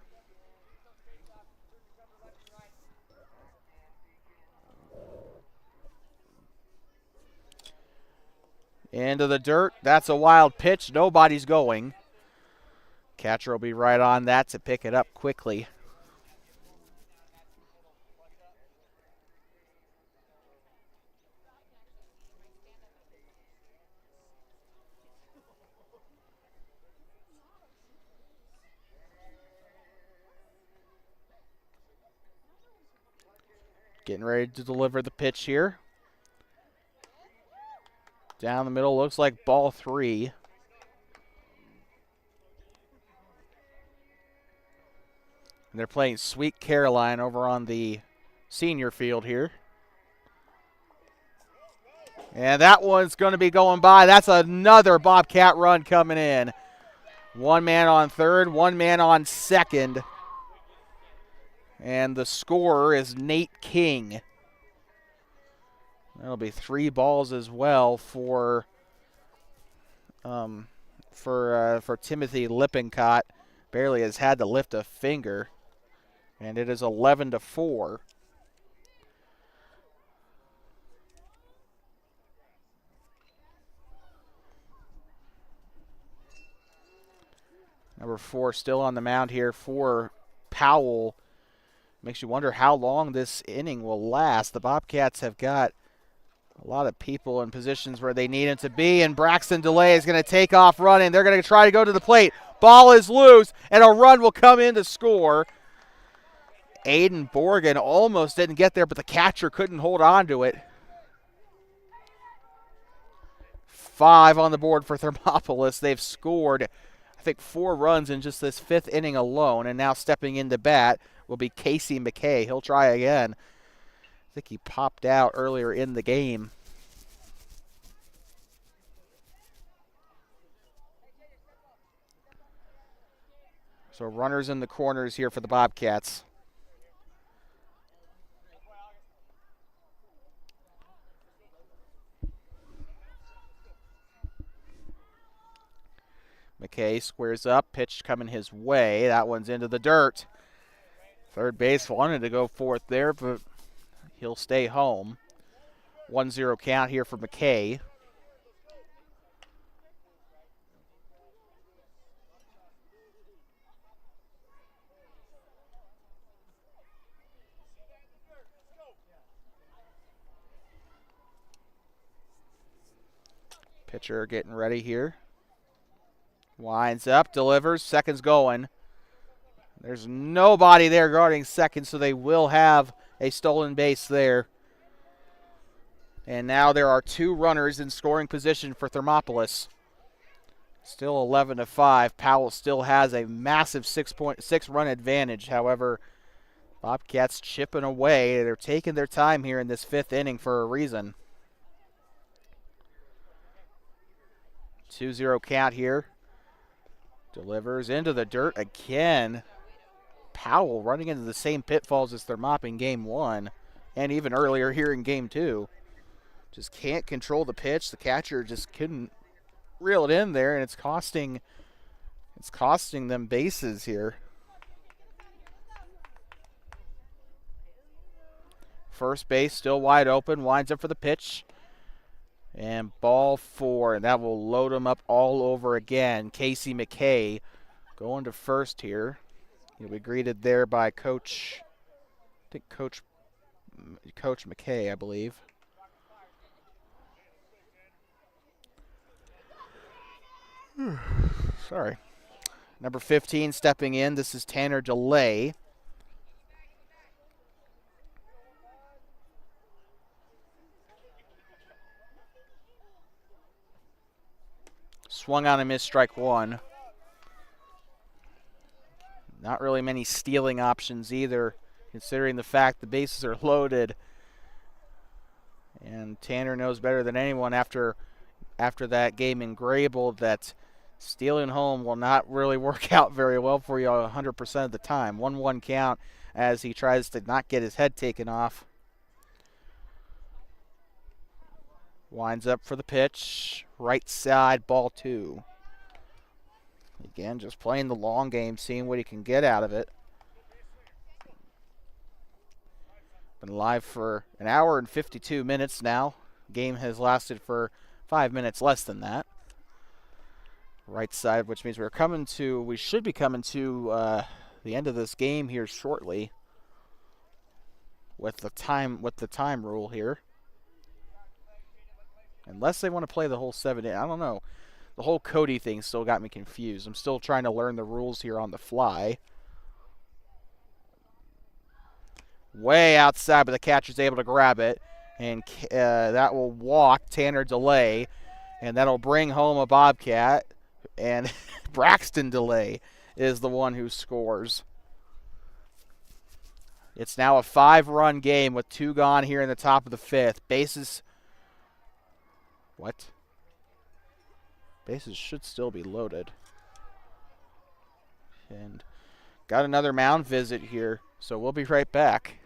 A: Into the dirt. That's a wild pitch. Nobody's going. Catcher will be right on that to pick it up quickly. Getting ready to deliver the pitch here. Down the middle, looks like ball 3. And they're playing Sweet Caroline over on the senior field here. And that one's going to be going by. That's another Bobcat run coming in. 1 man on third, 1 man on second. And the scorer is Nate King. That'll be 3 balls as well for Timothy Lippincott. Barely has had to lift a finger. And it is 11-4. Number 4 still on the mound here for Powell. Makes you wonder how long this inning will last. The Bobcats have got a lot of people in positions where they need him to be, and Braxton DeLay is going to take off running. They're going to try to go to the plate. Ball is loose, and a run will come in to score. Aiden Borgen almost didn't get there, but the catcher couldn't hold on to it. 5 on the board for Thermopolis. They've scored, I think, 4 runs in just this 5th inning alone, and now stepping into bat will be Casey McKay. He'll try again. I think he popped out earlier in the game. So runners in the corners here for the Bobcats. McKay squares up, pitch coming his way. That one's into the dirt. Third base wanted to go fourth there, but he'll stay home. 1-0 count here for McKay. Pitcher getting ready here. Winds up, delivers, seconds going. There's nobody there guarding second, so they will have a stolen base there. And now there are 2 runners in scoring position for Thermopolis. Still 11-5. Powell still has a massive 6-run advantage. However, Bobcats chipping away. They're taking their time here in this 5th inning for a reason. 2-0 count here. Delivers into the dirt again. Powell running into the same pitfalls as Thermop in game 1 and even earlier here in game 2. Just can't control the pitch. The catcher just couldn't reel it in there, and it's costing them bases here. First base still wide open, winds up for the pitch. And ball 4, and that will load him up all over again. Casey McKay going to first here. He'll be greeted there by Coach McKay, I believe. Sorry. Number 15 stepping in. This is Tanner DeLay. Swung on and missed, strike 1. Not really many stealing options either, considering the fact the bases are loaded. And Tanner knows better than anyone after that game in Grable that stealing home will not really work out very well for you 100% of the time. 1-1 count as he tries to not get his head taken off. Winds up for the pitch. Right side, ball 2. Again, just playing the long game, seeing what he can get out of it. Been live for an hour and 52 minutes now. Game has lasted for 5 minutes less than that. Right side, which means we should be coming to the end of this game here shortly with the time rule here. Unless they want to play the whole 7 in. I don't know. The whole Cody thing still got me confused. I'm still trying to learn the rules here on the fly. Way outside, but the catcher's able to grab it. And that will walk Tanner DeLay. And that'll bring home a Bobcat. And Braxton DeLay is the one who scores. It's now a 5-run game with 2 gone here in the top of the 5th. Bases... What? Bases should still be loaded. And got another mound visit here, so we'll be right back.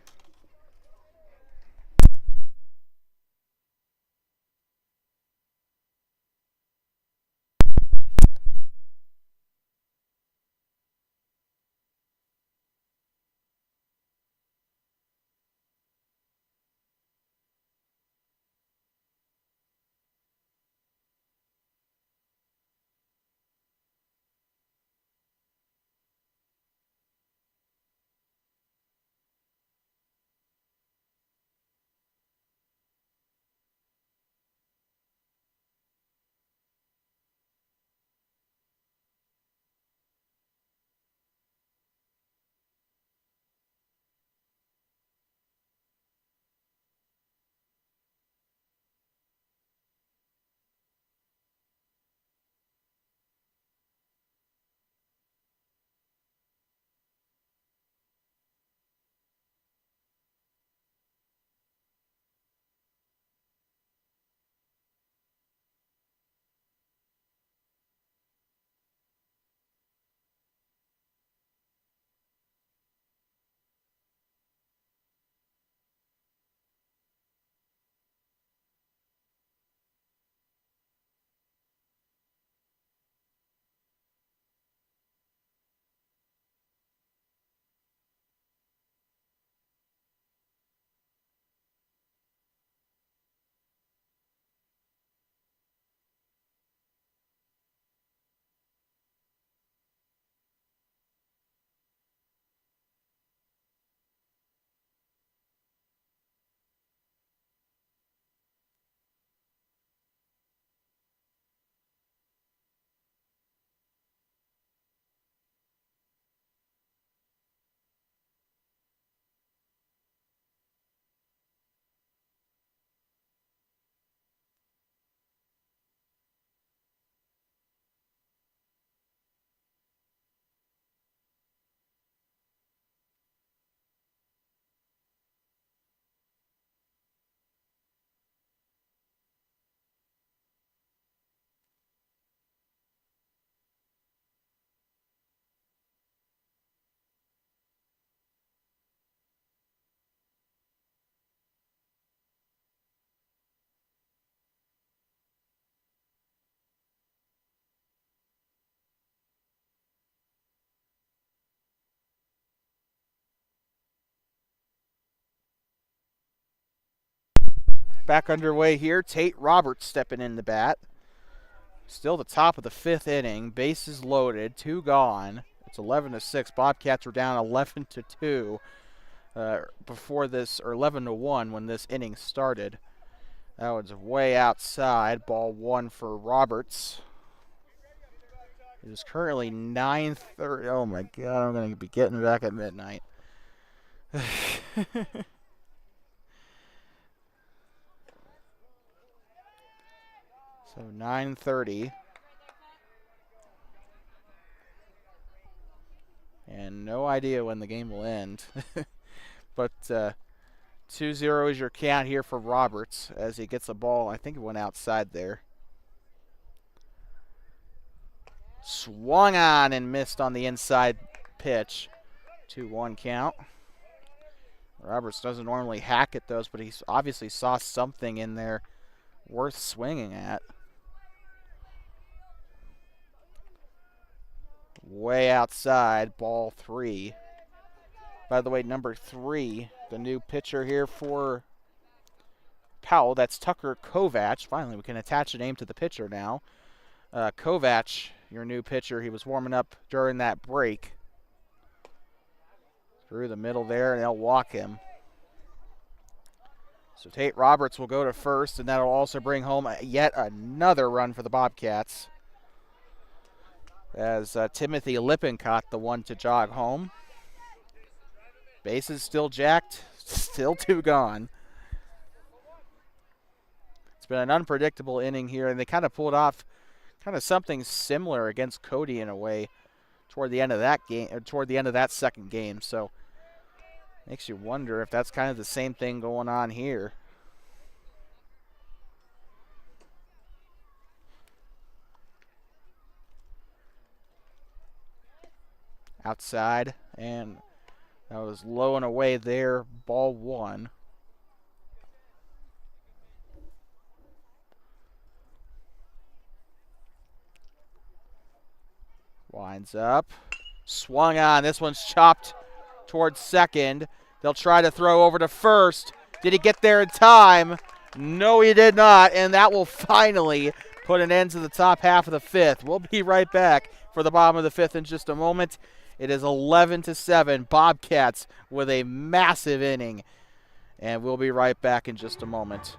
A: back underway here. Tate Roberts stepping in the bat. Still the top of the 5th inning. Bases loaded. 2 gone. It's 11-6. Bobcats were down 11-2 before this, or 11-1 when this inning started. That was way outside. Ball 1 for Roberts. It is currently 9:30. Oh my God! I'm going to be getting back at midnight. So 9:30. And no idea when the game will end. But 2-0 is your count here for Roberts as he gets the ball. I think it went outside there. Swung on and missed on the inside pitch. 2-1 count. Roberts doesn't normally hack at those, but he obviously saw something in there worth swinging at. Way outside, ball 3. By the way, number 3, the new pitcher here for Powell, that's Tucker Kovac. Finally, we can attach a name to the pitcher now. Kovac, your new pitcher, he was warming up during that break. Through the middle there, and they'll walk him. So Tate Roberts will go to first, and that'll also bring home yet another run for the Bobcats. As Timothy Lippincott, the one to jog home. Bases still jacked, still 2 gone. It's been an unpredictable inning here, and they kind of pulled off kind of something similar against Cody in a way toward the end of that game, or toward the end of that second game. So makes you wonder if that's kind of the same thing going on here. Outside, and that was low and away there, ball 1. Winds up, swung on. This one's chopped towards second. They'll try to throw over to first. Did he get there in time? No, he did not, and that will finally put an end to the top half of the 5th. We'll be right back for the bottom of the 5th in just a moment. It is 11-7. Bobcats with a massive inning, and we'll be right back in just a moment.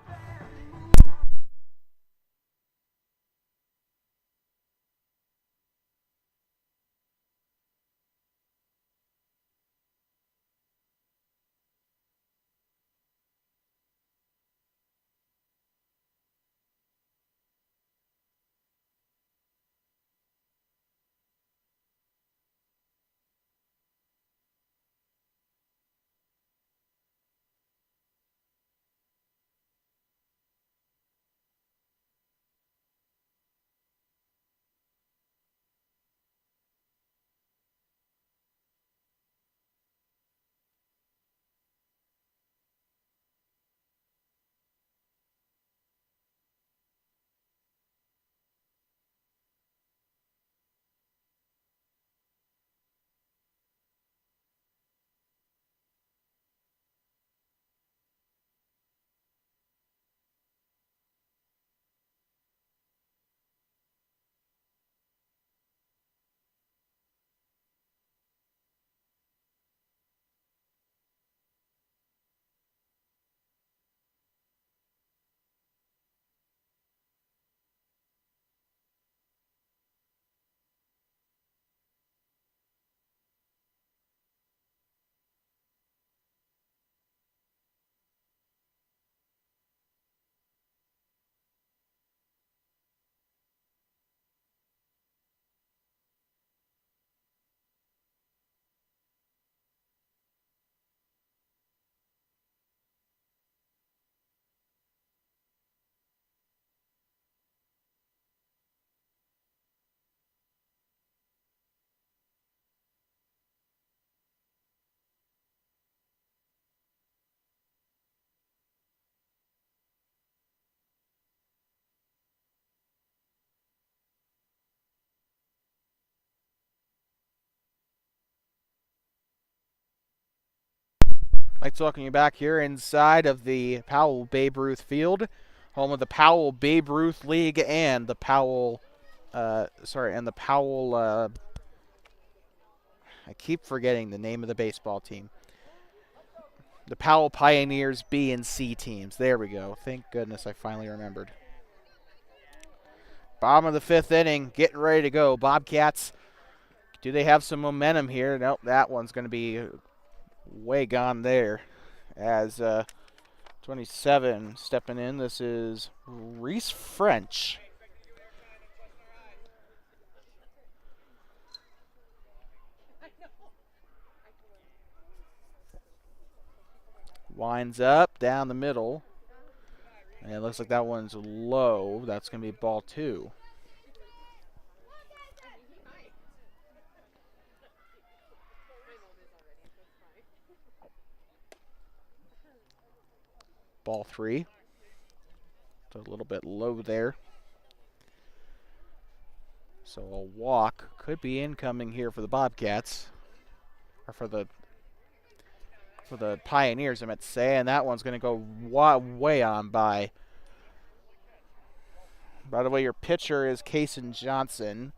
A: Like talking you back here inside of the Powell Babe Ruth Field, home of the Powell Babe Ruth League and the Powell, I keep forgetting the name of the baseball team. The Powell Pioneers B and C teams. There we go. Thank goodness I finally remembered. Bottom of the 5th inning, getting ready to go. Bobcats, do they have some momentum here? Nope, that one's going to be way gone there. As 27 stepping in, this is Reese French. Winds up, down the middle. And it looks like that one's low. That's going to be ball 2. Ball 3. So a little bit low there. So a walk could be incoming here for the Bobcats. Or for the Pioneers, I meant to say. And that one's going to go way on by. By the way, your pitcher is Kason Johnson.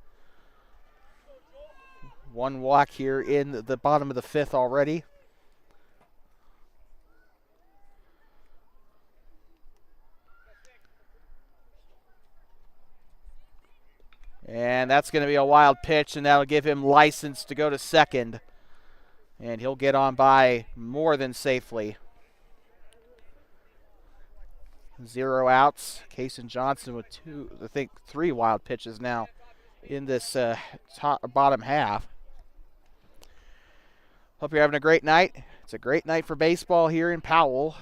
A: One walk here in the bottom of the 5th already. And that's going to be a wild pitch, and that'll give him license to go to second. And he'll get on by more than safely. 0 outs. Kason Johnson with 3 wild pitches now in this bottom half. Hope you're having a great night. It's a great night for baseball here in Powell.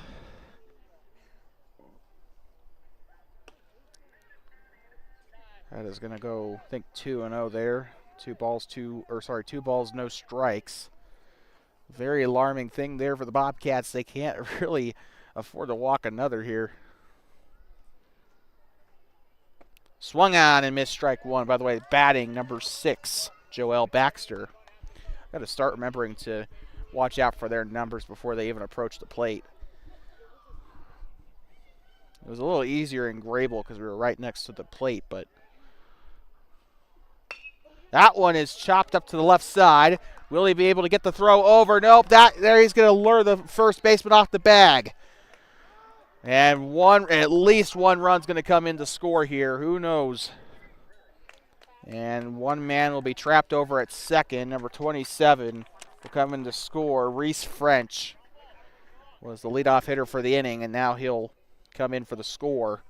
A: That is going to go, I think, 2-0 there. 2 balls, no strikes. Very alarming thing there for the Bobcats. They can't really afford to walk another here. Swung on and missed strike 1. By the way, batting number 6, Joel Baxter. Got to start remembering to watch out for their numbers before they even approach the plate. It was a little easier in Grable because we were right next to the plate, but that one is chopped up to the left side. Will he be able to get the throw over? Nope. There he's going to lure the first baseman off the bag. And at least one run's going to come in to score here. Who knows? And one man will be trapped over at second. Number 27 will come in to score. Reese French was the leadoff hitter for the inning, and now he'll come in for the score.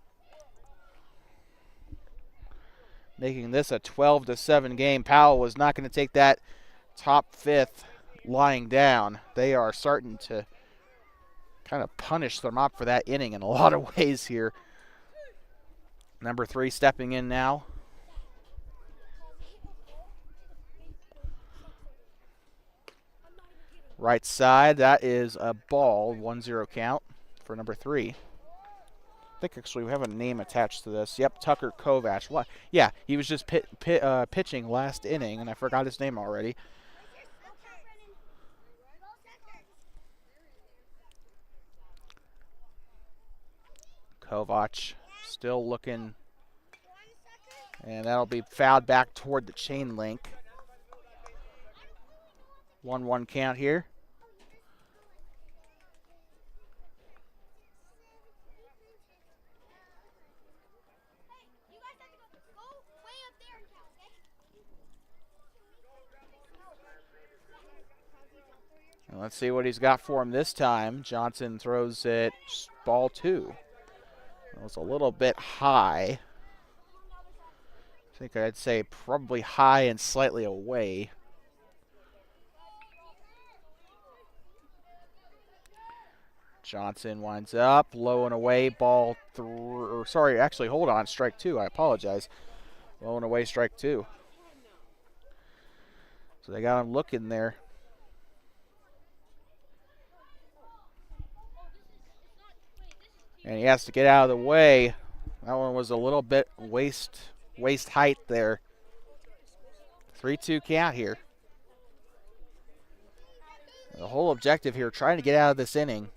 A: Making this a 12-7 game. Powell was not going to take that top 5th lying down. They are starting to kind of punish Thermop for that inning in a lot of ways here. Number 3 stepping in now. Right side, that is a ball, 1-0 count for number 3. I think actually we have a name attached to this. Yep, Tucker Kovac. What? Yeah, he was just pitching last inning, and I forgot his name already. Kovac still looking, and that'll be fouled back toward the chain link. 1-1 count here. And let's see what he's got for him this time. Johnson throws it ball 2. It was a little bit high. I think I'd say probably high and slightly away. Johnson winds up, low and away, ball 3. Actually, hold on, strike 2. I apologize. Low and away, strike 2. So they got him looking there. And he has to get out of the way. That one was a little bit waist height there. 3-2 count here. The whole objective here, trying to get out of this inning.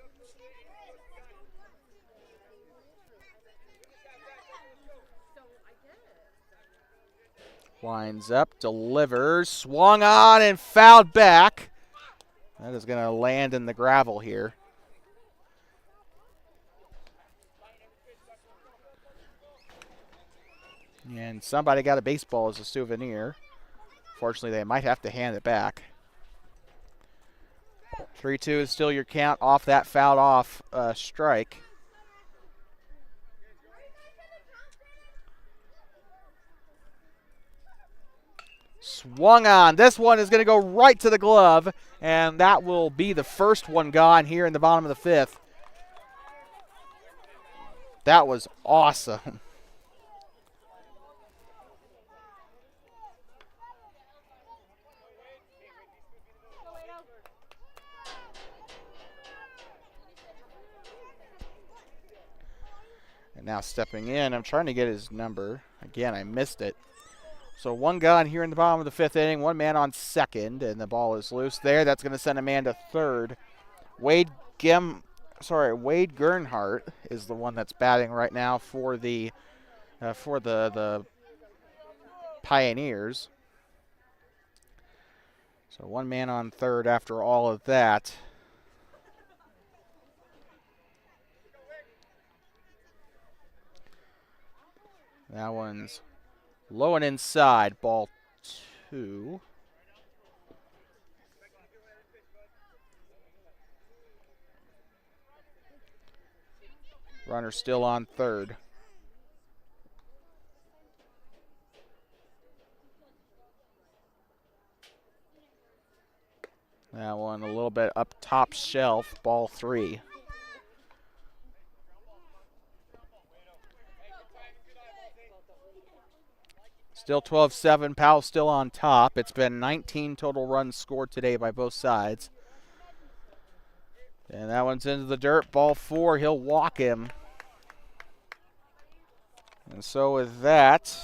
A: Winds up, delivers, swung on and fouled back. That is going to land in the gravel here. And somebody got a baseball as a souvenir. Fortunately, they might have to hand it back. 3-2 is still your count off that fouled off strike. Swung on. This one is going to go right to the glove, and that will be the first one gone here in the bottom of the fifth. That was awesome. And now stepping in, I'm trying to get his number. Again, I missed it. So one gone here in the bottom of the fifth inning, one man on second, and the ball is loose there. That's going to send a man to third. Wade Gernhardt is the one that's batting right now for the Pioneers. So one man on third after all of that. That one's low and inside, ball 2. Runner still on third. That one a little bit up top shelf, ball 3. Still 12-7, Powell still on top. It's been 19 total runs scored today by both sides. And that one's into the dirt, ball 4, he'll walk him. And so with that,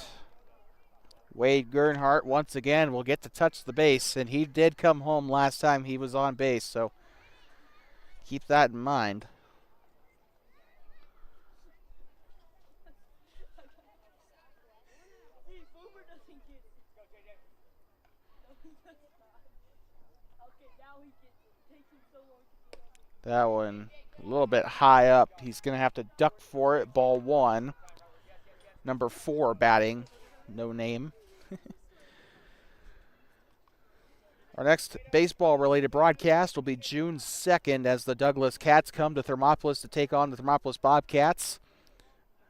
A: Wade Gernhardt once again will get to touch the base, and he did come home last time he was on base, so keep that in mind. That one a little bit high up. He's going to have to duck for it. Ball 1. Number 4 batting. No name. Our next baseball-related broadcast will be June 2nd as the Douglas Cats come to Thermopolis to take on the Thermopolis Bobcats.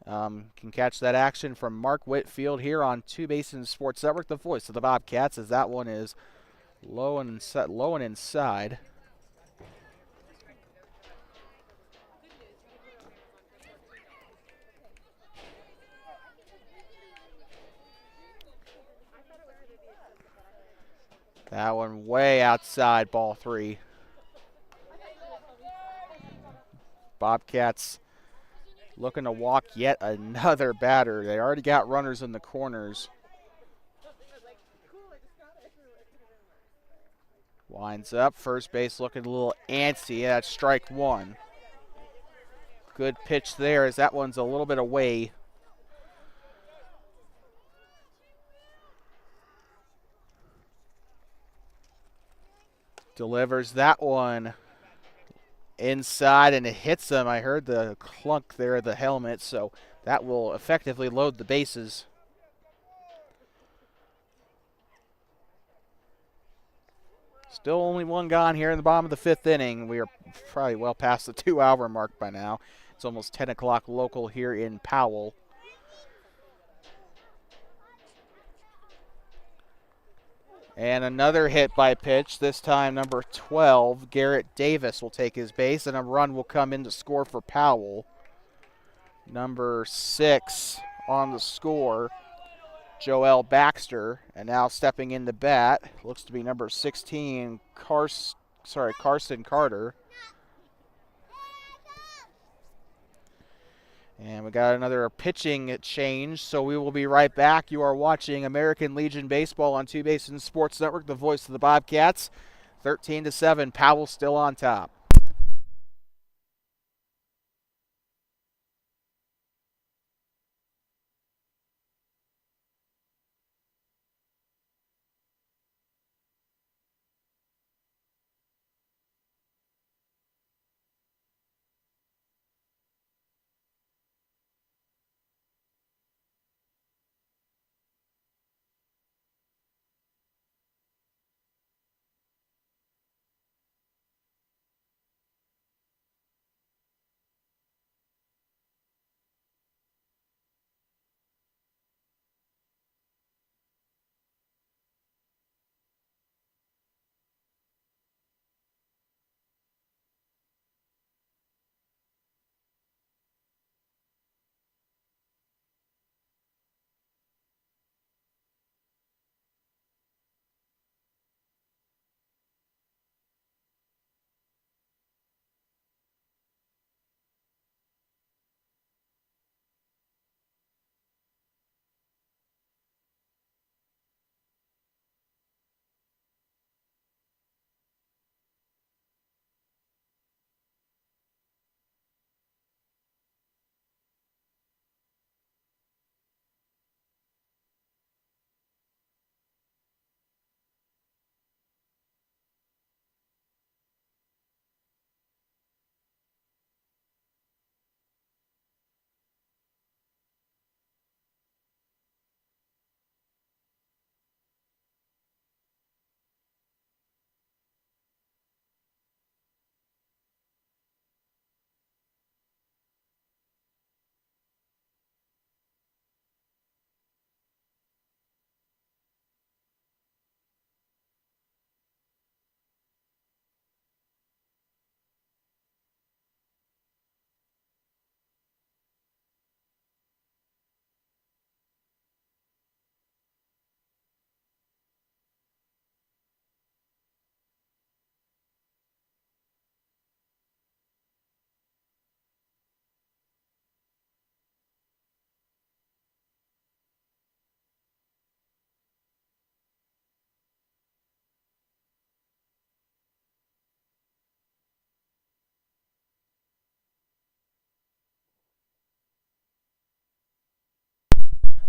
A: Can catch that action from Mark Whitfield here on Two Basins Sports Network, the voice of the Bobcats, as that one is low and inside. That one way outside, ball 3. Bobcats looking to walk yet another batter. They already got runners in the corners. Winds up, first base looking a little antsy. That's strike 1. Good pitch there as that one's a little bit away. Delivers that one inside, and it hits him. I heard the clunk there of the helmet, so that will effectively load the bases. Still only one gone here in the bottom of the fifth inning. We are probably well past the 2-hour mark by now. It's almost 10 o'clock local here in Powell. And another hit by pitch, this time number 12, Garrett Davis will take his base, and a run will come in to score for Powell. Number 6 on the score, Joel Baxter, and now stepping in to bat, looks to be number 16, Carson Carter. And we got another pitching change, so we will be right back. You are watching American Legion Baseball on Two Basins Sports Network, the voice of the Bobcats. 13-7, Powell still on top.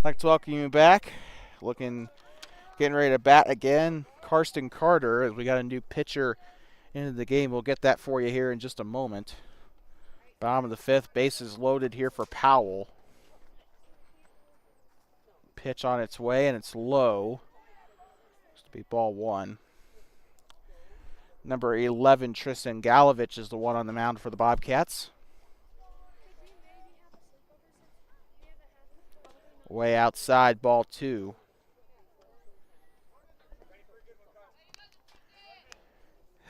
A: I'd like to welcome you back. Getting ready to bat again, Karsten Carter, as we got a new pitcher into the game. We'll get that for you here in just a moment. Bottom of the fifth, bases loaded here for Powell. Pitch on its way, and it's low. It's to be ball one. Number 11, Tristan Galovich, is the one on the mound for the Bobcats. Way outside, ball two.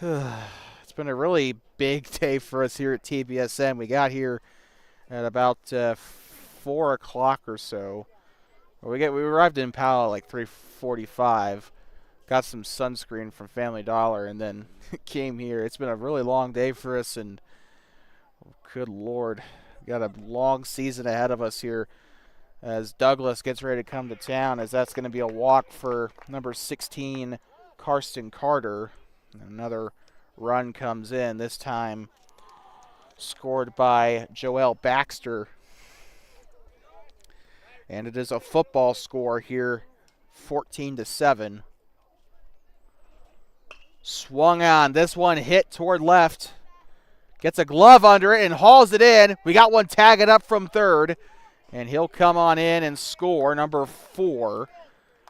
A: It's been a really big day for us here at TBSM. We got here at about 4 o'clock or so. We arrived in Powell at like 3:45. Got some sunscreen from Family Dollar and then came here. It's been a really long day for us, and good Lord, we got a long season ahead of us here as Douglas gets ready to come to town, as that's going to be a walk for number 16, Karsten Carter. Another run comes in, this time scored by Joel Baxter. And it is a football score here, 14-7. Swung on. This one hit toward left. Gets a glove under it and hauls it in. We got one tagging up from third. And he'll come on in and score, number 4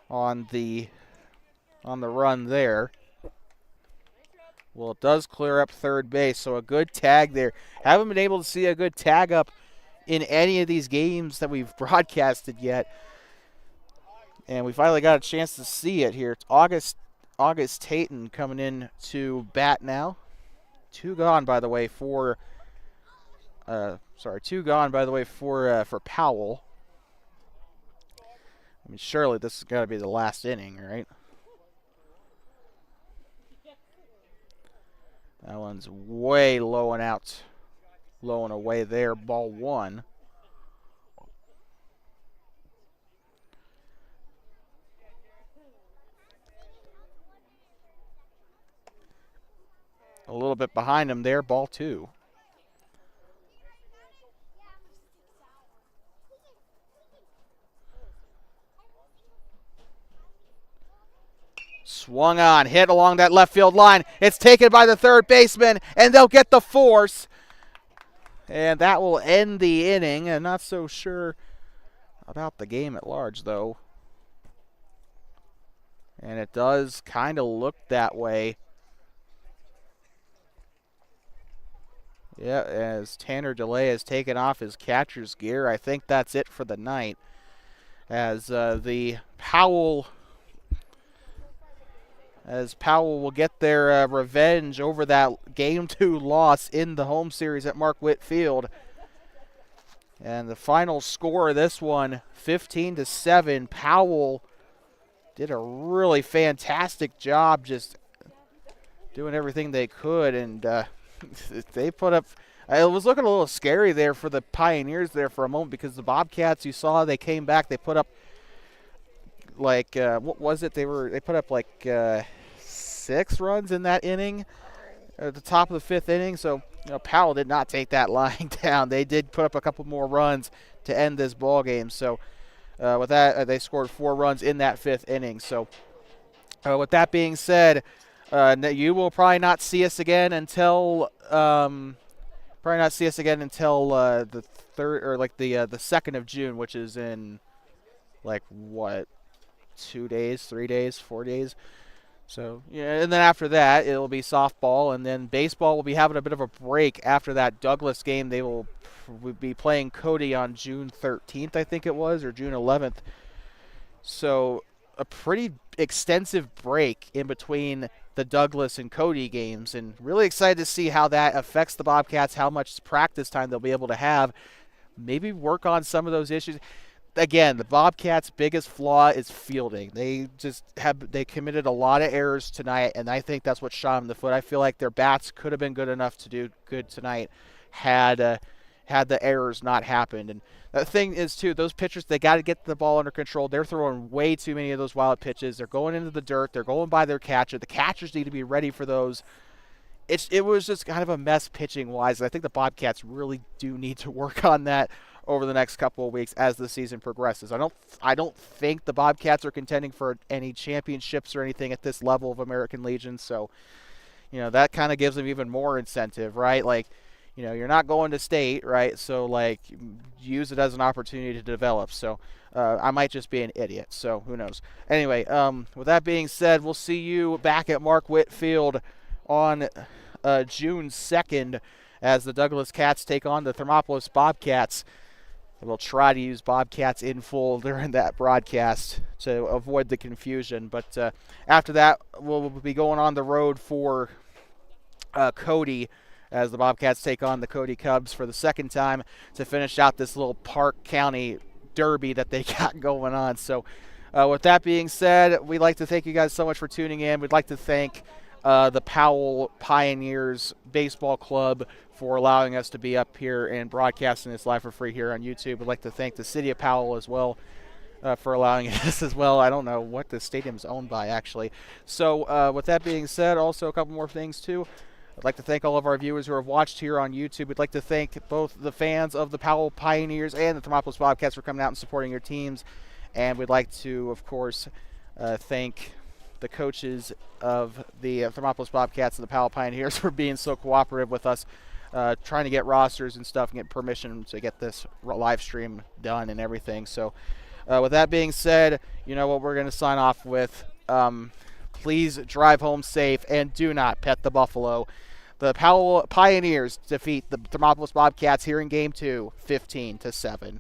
A: on the run there. Well, it does clear up third base, so a good tag there. Haven't been able to see a good tag up in any of these games that we've broadcasted yet. And we finally got a chance to see it here. It's August Tayton coming in to bat now. Two gone, by the way, for Powell. I mean, surely this has got to be the last inning, right? That one's way low and out. Low and away there, ball one. a little bit behind him there, ball 2. Swung on, hit along that left field line. It's taken by the third baseman, and they'll get the force. And that will end the inning. I'm not so sure about the game at large, though. And it does kind of look that way. Yeah, as Tanner DeLay has taken off his catcher's gear, I think that's it for the night. As Powell will get their revenge over that Game 2 loss in the home series at Mark Witt Field. And the final score of this one, 15-7. Powell did a really fantastic job just doing everything they could, and they put up. It was looking a little scary there for the Pioneers there for a moment, because the Bobcats, you saw, they came back. They put up like what was it? They put up like 6 runs in that inning at the top of the 5th inning. So Powell did not take that lying down. They did put up a couple more runs to end this ball game. So with that, they scored 4 runs in that 5th inning. So with that being said, you will probably not see us again until the 3rd or like the 2nd of June, which is in like what, 2 days, 3 days, 4 days. So yeah, and then after that it'll be softball, and then baseball will be having a bit of a break after that Douglas game. They will be playing Cody on June 13th, I think it was, or June 11th. So a pretty extensive break in between the Douglas and Cody games, and really excited to see how that affects the Bobcats, how much practice time they'll be able to have, maybe work on some of those issues. Again, the Bobcats' biggest flaw is fielding. They committed a lot of errors tonight, and I think that's what shot them in the foot. I feel like their bats could have been good enough to do good tonight had the errors not happened. And the thing is, too, those pitchers, they got to get the ball under control. They're throwing way too many of those wild pitches. They're going into the dirt. They're going by their catcher. The catchers need to be ready for those. It was just kind of a mess pitching-wise, and I think the Bobcats really do need to work on that over the next couple of weeks as the season progresses. I don't think the Bobcats are contending for any championships or anything at this level of American Legion, so that kind of gives them even more incentive, right? Like, you're not going to state, right? So, like, use it as an opportunity to develop. So, I might just be an idiot, so who knows. Anyway, with that being said, we'll see you back at Mark Witt Field on June 2nd as the Douglas Cats take on the Thermopolis Bobcats. We'll try to use Bobcats in full during that broadcast to avoid the confusion. But after that, we'll be going on the road for Cody as the Bobcats take on the Cody Cubs for the second time to finish out this little Park County derby that they got going on. So with that being said, we'd like to thank you guys so much for tuning in. We'd like to thank the Powell Pioneers Baseball Club for allowing us to be up here and broadcasting this live for free here on YouTube. We'd like to thank the City of Powell as well for allowing us as well. I don't know what the stadium's owned by, actually. So with that being said, also a couple more things, too. I'd like to thank all of our viewers who have watched here on YouTube. We'd like to thank both the fans of the Powell Pioneers and the Thermopolis Bobcats for coming out and supporting your teams. And we'd like to, of course, thank the coaches of the Thermopolis Bobcats and the Powell Pioneers for being so cooperative with us, trying to get rosters and stuff and get permission to get this live stream done and everything. So with that being said, you know what we're going to sign off with. Please drive home safe and do not pet the buffalo. The Powell Pioneers defeat the Thermopolis Bobcats here in Game 2, 15-7.